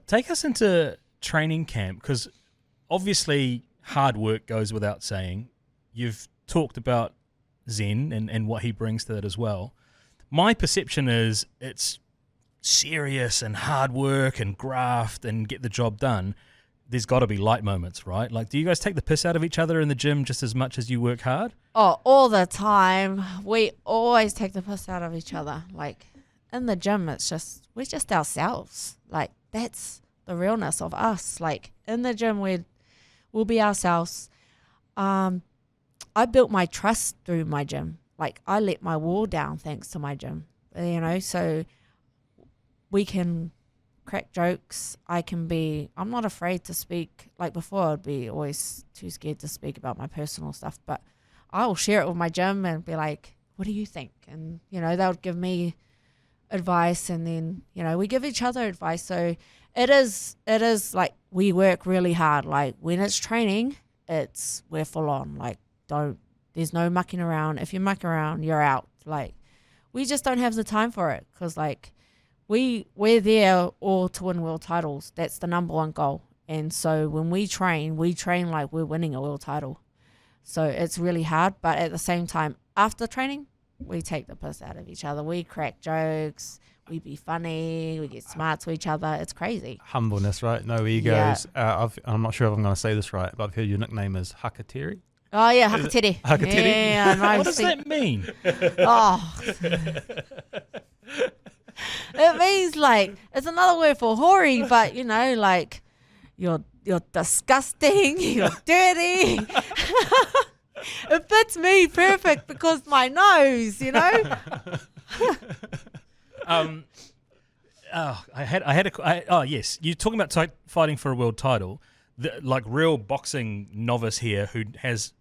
Take us into training camp, because obviously hard work goes without saying. You've talked about Zen and what he brings to it as well. My perception is it's serious and hard work and graft and get the job done. There's got to be light moments, right? Like, do you guys take the piss out of each other in the gym just as much as you work hard? Oh, all the time. We always take the piss out of each other. Like, in the gym, we're just ourselves. Like, that's the realness of us. Like, in the gym, we'll be ourselves. I built my trust through my gym. Like, I let my wall down thanks to my gym, so we can crack jokes. I'm not afraid to speak. Like, before, I'd be always too scared to speak about my personal stuff, but I'll share it with my gym and be like, what do you think? And, they'll give me advice, and then, we give each other advice. So it is like, we work really hard. Like, when it's training, we're full on. Like, there's no mucking around. If you muck around, you're out. Like, we just don't have the time for it, because, like, we're there all to win world titles. That's the number one goal. And so when we train like we're winning a world title. So it's really hard, but at the same time, after training, we take the piss out of each other. We crack jokes. We be funny. We get smart to each other. It's crazy. Humbleness, right? No egos. Yeah. I'm not sure if I'm going to say this right, but I've heard your nickname is Hakateri. Oh, yeah, Hakateri. Hakateri? Yeah, no, what does that mean? Oh. It means, like, it's another word for hoary, but, like, you're disgusting, you're dirty. It fits me perfect because my nose, Yes, you're talking about fighting for a world title. Like, real boxing novice here who has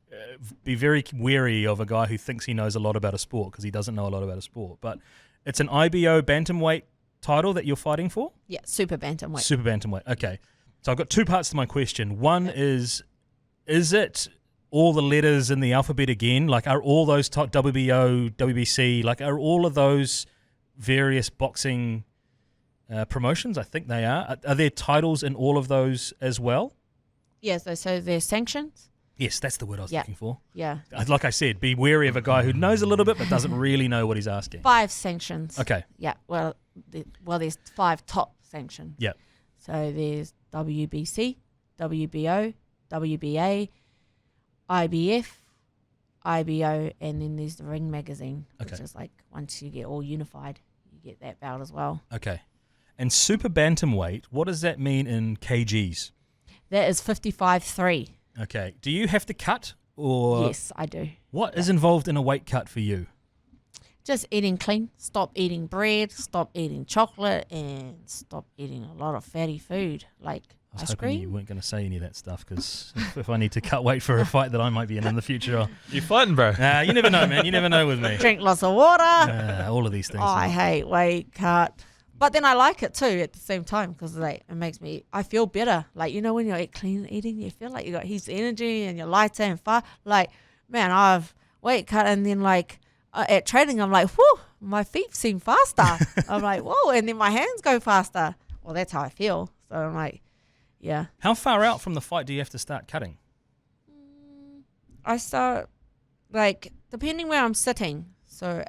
be very wary of a guy who thinks he knows a lot about a sport, because he doesn't know a lot about a sport. But it's an IBO bantamweight title that you're fighting for? Yeah, super bantamweight. Super bantamweight. Okay. So I've got two parts to my question. One is it all the letters in the alphabet again? Like, are all those WBO, WBC, like, are all of those various boxing promotions? I think they are. Are there titles in all of those as well? Yes, so there's sanctions. Yes, that's the word I was looking for. Yeah. Like I said, be wary of a guy who knows a little bit but doesn't really know what he's asking. 5 sanctions. Okay. Yeah, there's 5 top sanctions. Yeah. So there's WBC, WBO, WBA, IBF, IBO, and then there's the Ring magazine, which is like, once you get all unified, you get that belt as well. Okay. And super bantamweight, what does that mean in kgs? That is 55.3. Okay. Do you have to cut, or? Yes, I do. What is involved in a weight cut for you? Just eating clean. Stop eating bread. Stop eating chocolate, and stop eating a lot of fatty food like I was ice hoping cream. you weren't going to say any of that stuff, because if I need to cut weight for a fight that I might be in the future, You fighting, bro? you never know, man. You never know with me. Drink lots of water. All of these things. I hate weight cut. But then I like it too at the same time, because like, it makes me, I feel better. Like, when you're clean eating, you feel like you got heaps of energy and you're lighter and far. Like, man, I've weight cut, and then like at training, I'm like, whew, my feet seem faster. I'm like, whoa, and then my hands go faster. Well, that's how I feel. So I'm like, yeah. How far out from the fight do you have to start cutting? I start, like, depending where I'm sitting. So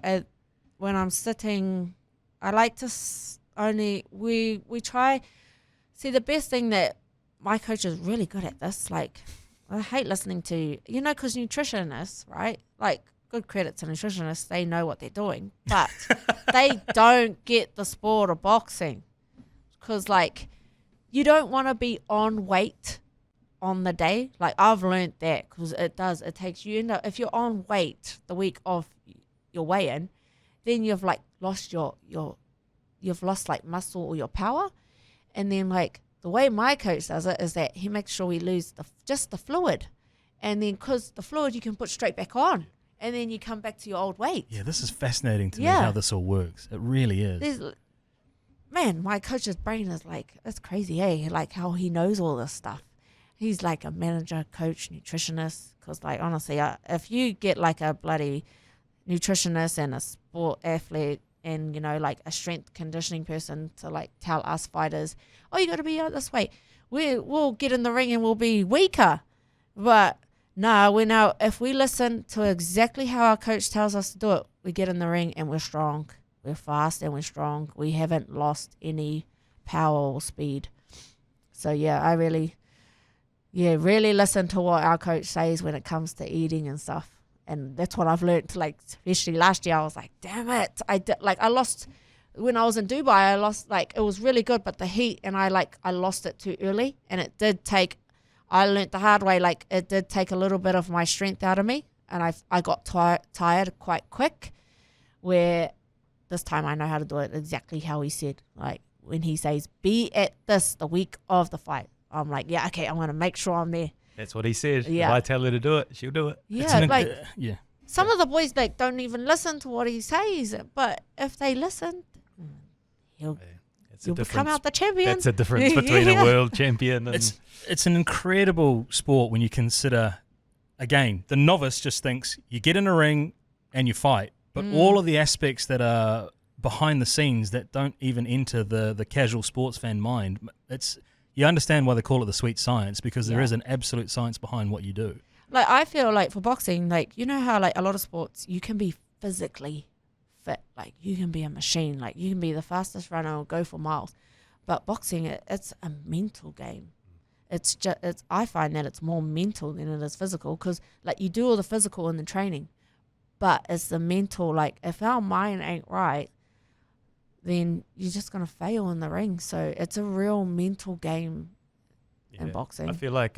when I'm sitting, I like to we try. See, the best thing that my coach is really good at this, like, I hate listening to, because nutritionists, right? Like, good credit to nutritionists, they know what they're doing, but they don't get the sport of boxing, because, like, you don't want to be on weight on the day. Like, I've learned that, because it takes you, if you're on weight the week of your weigh-in, then you've like lost you've lost like muscle or your power. And then, like, the way my coach does it is that he makes sure we lose just the fluid, and then, because the fluid you can put straight back on, and then you come back to your old weight. Yeah, this is fascinating to me how this all works. It really is. Man, my coach's brain is like, it's crazy, eh? Like, how he knows all this stuff. He's like a manager, coach, nutritionist. Because, like, honestly, if you get like a bloody nutritionist and a sport athlete, and, like a strength conditioning person to like tell us fighters, oh, you got to be out this weight. We'll get in the ring and we'll be weaker. But no, if we listen to exactly how our coach tells us to do it, we get in the ring and we're strong. We're fast and we're strong. We haven't lost any power or speed. So yeah, I really listen to what our coach says when it comes to eating and stuff. And that's what I've learned, like, especially last year. I was like, damn it. I lost, when I was in Dubai, I lost, like, it was really good, but the heat, and I lost it too early. And it did take, I learned the hard way, like, it did take a little bit of my strength out of me. And I got tired quite quick, where this time I know how to do it exactly how he said. Like, when he says, be at this the week of the fight, I'm like, yeah, okay, I'm going to make sure I'm there. That's what he said. Yeah. If I tell her to do it, she'll do it. Yeah, yeah. Some of the boys, like, don't even listen to what he says, but if they listen, you'll become out the champion. That's a difference between a world champion and... It's an incredible sport when you consider, again, the novice just thinks you get in a ring and you fight, but all of the aspects that are behind the scenes that don't even enter the casual sports fan mind, you understand why they call it the sweet science, because there is an absolute science behind what you do. Like, I feel like for boxing, like, you know how, like, a lot of sports, you can be physically fit. Like, you can be a machine. Like, you can be the fastest runner or go for miles. But boxing, it's a mental game. I find that it's more mental than it is physical, because, like, you do all the physical in the training, but it's the mental. Like, if our mind ain't right, then you're just going to fail in the ring. So it's a real mental game in boxing. I feel like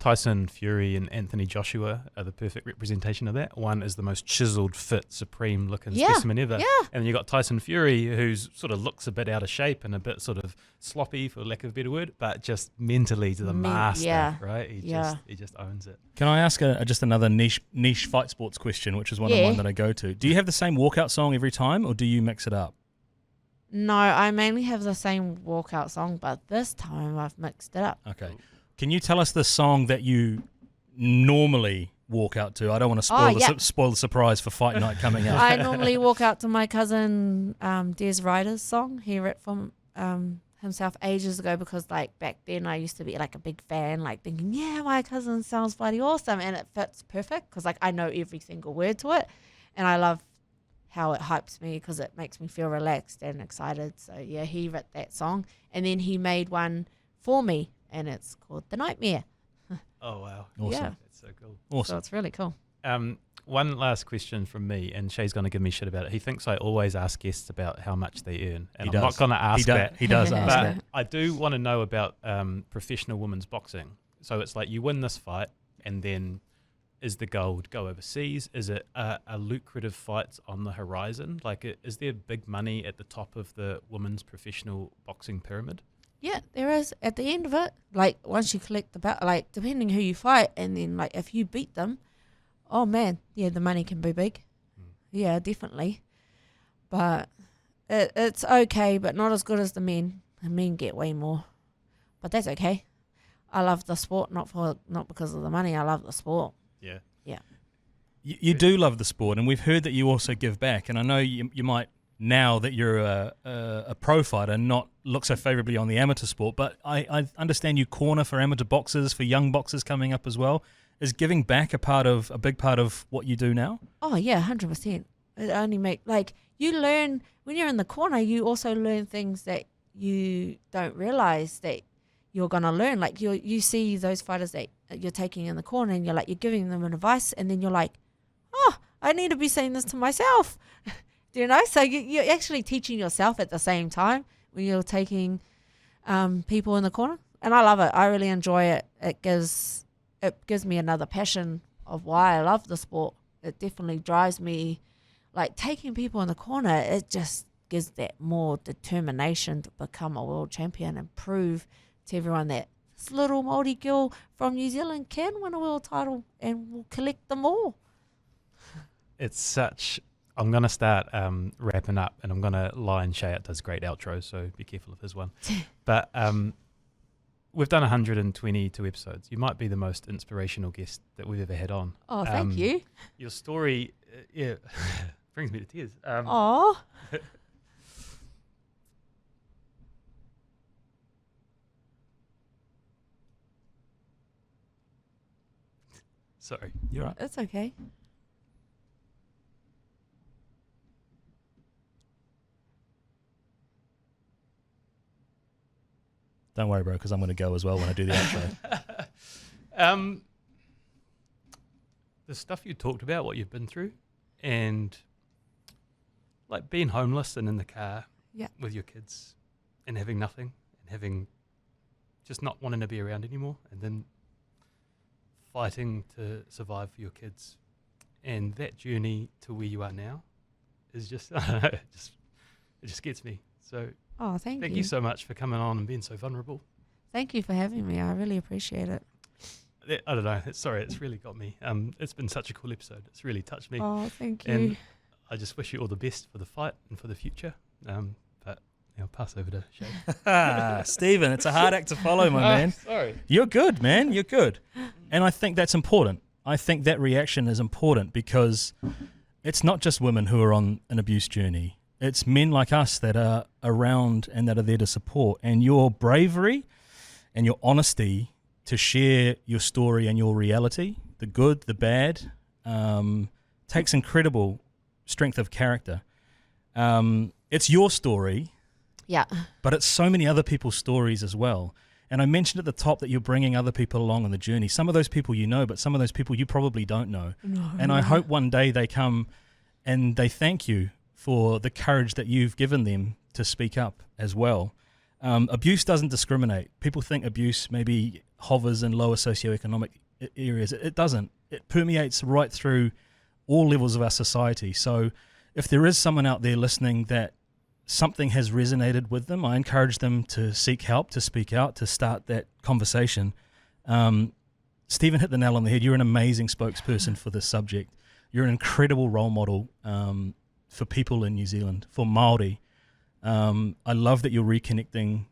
Tyson Fury and Anthony Joshua are the perfect representation of that. One is the most chiseled, fit, supreme looking specimen ever. Yeah. And then you got Tyson Fury, who's sort of looks a bit out of shape and a bit sort of sloppy, for lack of a better word, but just mentally to the master, right? He just owns it. Can I ask just another niche fight sports question, which is one that I go to? Do you have the same walkout song every time, or do you mix it up? No, I mainly have the same walkout song, but this time I've mixed it up. Okay. Can you tell us the song that you normally walk out to? I don't want to spoil the surprise for fight night coming up. I normally walk out to my cousin Des Ryder's song. He wrote from himself ages ago, because, like, back then I used to be, like, a big fan, like, thinking, yeah, my cousin sounds bloody awesome, and it fits perfect, because, like, I know every single word to it, and I love how it hypes me, because it makes me feel relaxed and excited. So yeah, he wrote that song, and then he made one for me, and it's called The Nightmare. Oh wow, awesome! Yeah. That's so cool. Awesome. So it's really cool. One last question from me, and Shay's going to give me shit about it. He thinks I always ask guests about how much they earn, and I'm not going to ask that. He does ask that. But I do want to know about professional women's boxing. So it's like, you win this fight, and then is the goal to go overseas? Is it a lucrative fights on the horizon? Like, is there big money at the top of the women's professional boxing pyramid? Yeah, there is. At the end of it, like, once you collect the belt, like, depending who you fight, and then, like, if you beat them, oh man, yeah, the money can be big. Yeah, definitely. But it's okay, but not as good as the men. The men get way more, but that's okay. I love the sport, not because of the money. I love the sport. Yeah. Yeah. You do love the sport, and we've heard that you also give back. And I know you might, now that you're a pro fighter, not look so favourably on the amateur sport, but I understand you corner for amateur boxers, for young boxers coming up as well. Is giving back a big part of what you do now? Oh yeah, 100%. It only you learn when you're in the corner. You also learn things that you don't realize that you're gonna learn. Like, you see those fighters that you're taking in the corner, and you're giving them advice, and then you're like, oh, I need to be saying this to myself. Do you know? So you're actually teaching yourself at the same time when you're taking people in the corner, and I love it. I really enjoy it. It gives me another passion of why I love the sport. It definitely drives me, like, taking people in the corner. It just gives that more determination to become a world champion and prove to everyone that this little Māori girl from New Zealand can win a world title, and will collect them all. It's such... I'm going to start wrapping up, and I'm going to lie and Shay. It does great outros, so be careful of his one. But we've done 122 episodes. You might be the most inspirational guest that we've ever had on. Oh, thank you. Your story, brings me to tears. Sorry, you're right. It's okay. Don't worry, bro, because I'm going to go as well when I do the outro. The stuff you talked about, what you've been through, and like being homeless and in the car with your kids and having nothing and having just not wanting to be around anymore, and then fighting to survive for your kids, and that journey to where you are now is just, it just gets me. So Thank you so much for coming on and being so vulnerable. Thank you for having me. I really appreciate it. I don't know. It's really got me. It's been such a cool episode. It's really touched me. Oh, thank you. And I just wish you all the best for the fight and for the future. But I'll pass over to Shay. Stephen, it's a hard act to follow, my man. Sorry. You're good, man. You're good. And I think that's important. I think that reaction is important because it's not just women who are on an abuse journey. It's men like us that are around and that are there to support. And your bravery and your honesty to share your story and your reality, the good, the bad, takes incredible strength of character. It's your story, but it's so many other people's stories as well. And I mentioned at the top that you're bringing other people along on the journey. Some of those people you know, but some of those people you probably don't know. And I hope one day they come and they thank you for the courage that you've given them to speak up as well. Abuse doesn't discriminate. People think abuse maybe hovers in lower socioeconomic areas. It doesn't. It permeates right through all levels of our society. So if there is someone out there listening that something has resonated with them, I encourage them to seek help, to speak out, to start that conversation. Stephen hit the nail on the head. You're an amazing spokesperson for this subject. You're an incredible role model for people in New Zealand, for Māori. I love that you're reconnecting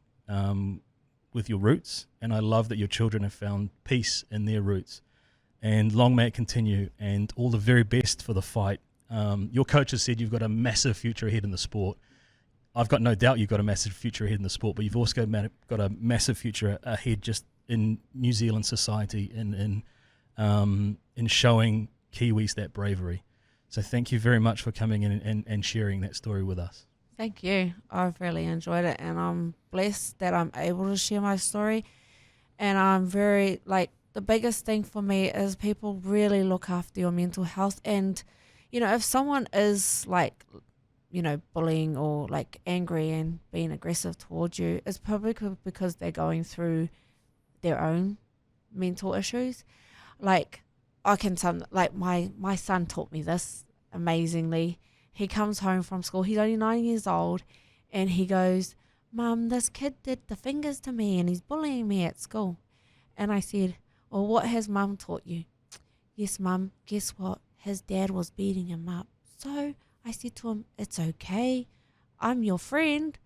with your roots, and I love that your children have found peace in their roots. And long may it continue, and all the very best for the fight. Your coach has said you've got a massive future ahead in the sport. I've got no doubt you've got a massive future ahead in the sport, but you've also got a massive future ahead just in New Zealand society and in showing Kiwis that bravery. So thank you very much for coming in and sharing that story with us. Thank you. I've really enjoyed it, and I'm blessed that I'm able to share my story. And I'm very, the biggest thing for me is people really look after your mental health. And, if someone is bullying or angry and being aggressive towards you, it's probably because they're going through their own mental issues. My son taught me this amazingly. He comes home from school, he's only 9 years old, and he goes, "Mum, this kid did the fingers to me and he's bullying me at school." And I said, "Well, what has Mum taught you?" "Yes, Mum, guess what? His dad was beating him up." So I said to him, "It's okay. I'm your friend."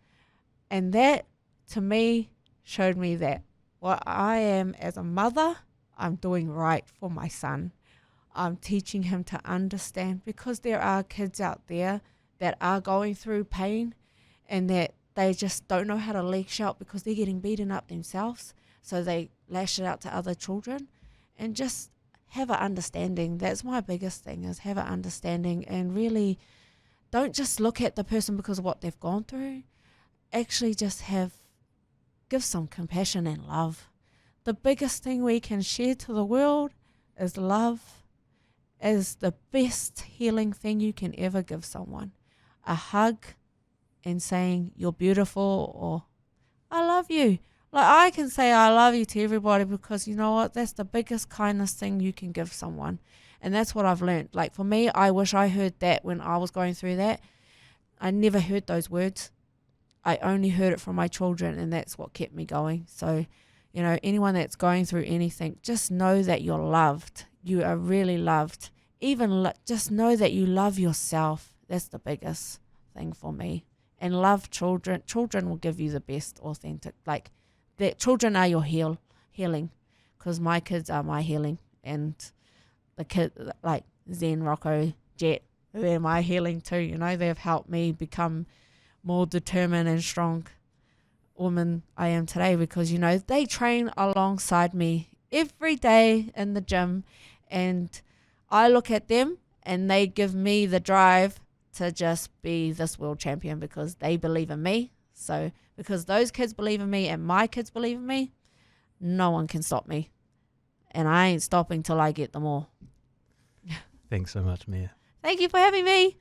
And that, to me, showed me that what I am as a mother, I'm doing right for my son. I'm teaching him to understand, because there are kids out there that are going through pain and that they just don't know how to lash out because they're getting beaten up themselves. So they lash it out to other children, and just have an understanding. That's my biggest thing, is have an understanding, and really don't just look at the person because of what they've gone through. Actually just give some compassion and love. The biggest thing we can share to the world is love. Is the best healing thing you can ever give someone. A hug and saying you're beautiful, or I love you. I can say I love you to everybody, because you know what? That's the biggest kindness thing you can give someone. And that's what I've learned. For me, I wish I heard that when I was going through that. I never heard those words. I only heard it from my children, and that's what kept me going. So, anyone that's going through anything, just know that you're loved. You are really loved. Even just know that you love yourself. That's the biggest thing for me. And love children. Children will give you the best authentic, that children are your healing, because my kids are my healing. And the kid, Zen, Rocco, Jet, they're my healing too. They've helped me become more determined and strong woman I am today, because, they train alongside me every day in the gym, And I look at them and they give me the drive to just be this world champion because they believe in me. So because those kids believe in me and my kids believe in me, no one can stop me. And I ain't stopping till I get them all. Thanks so much, Mea. Thank you for having me.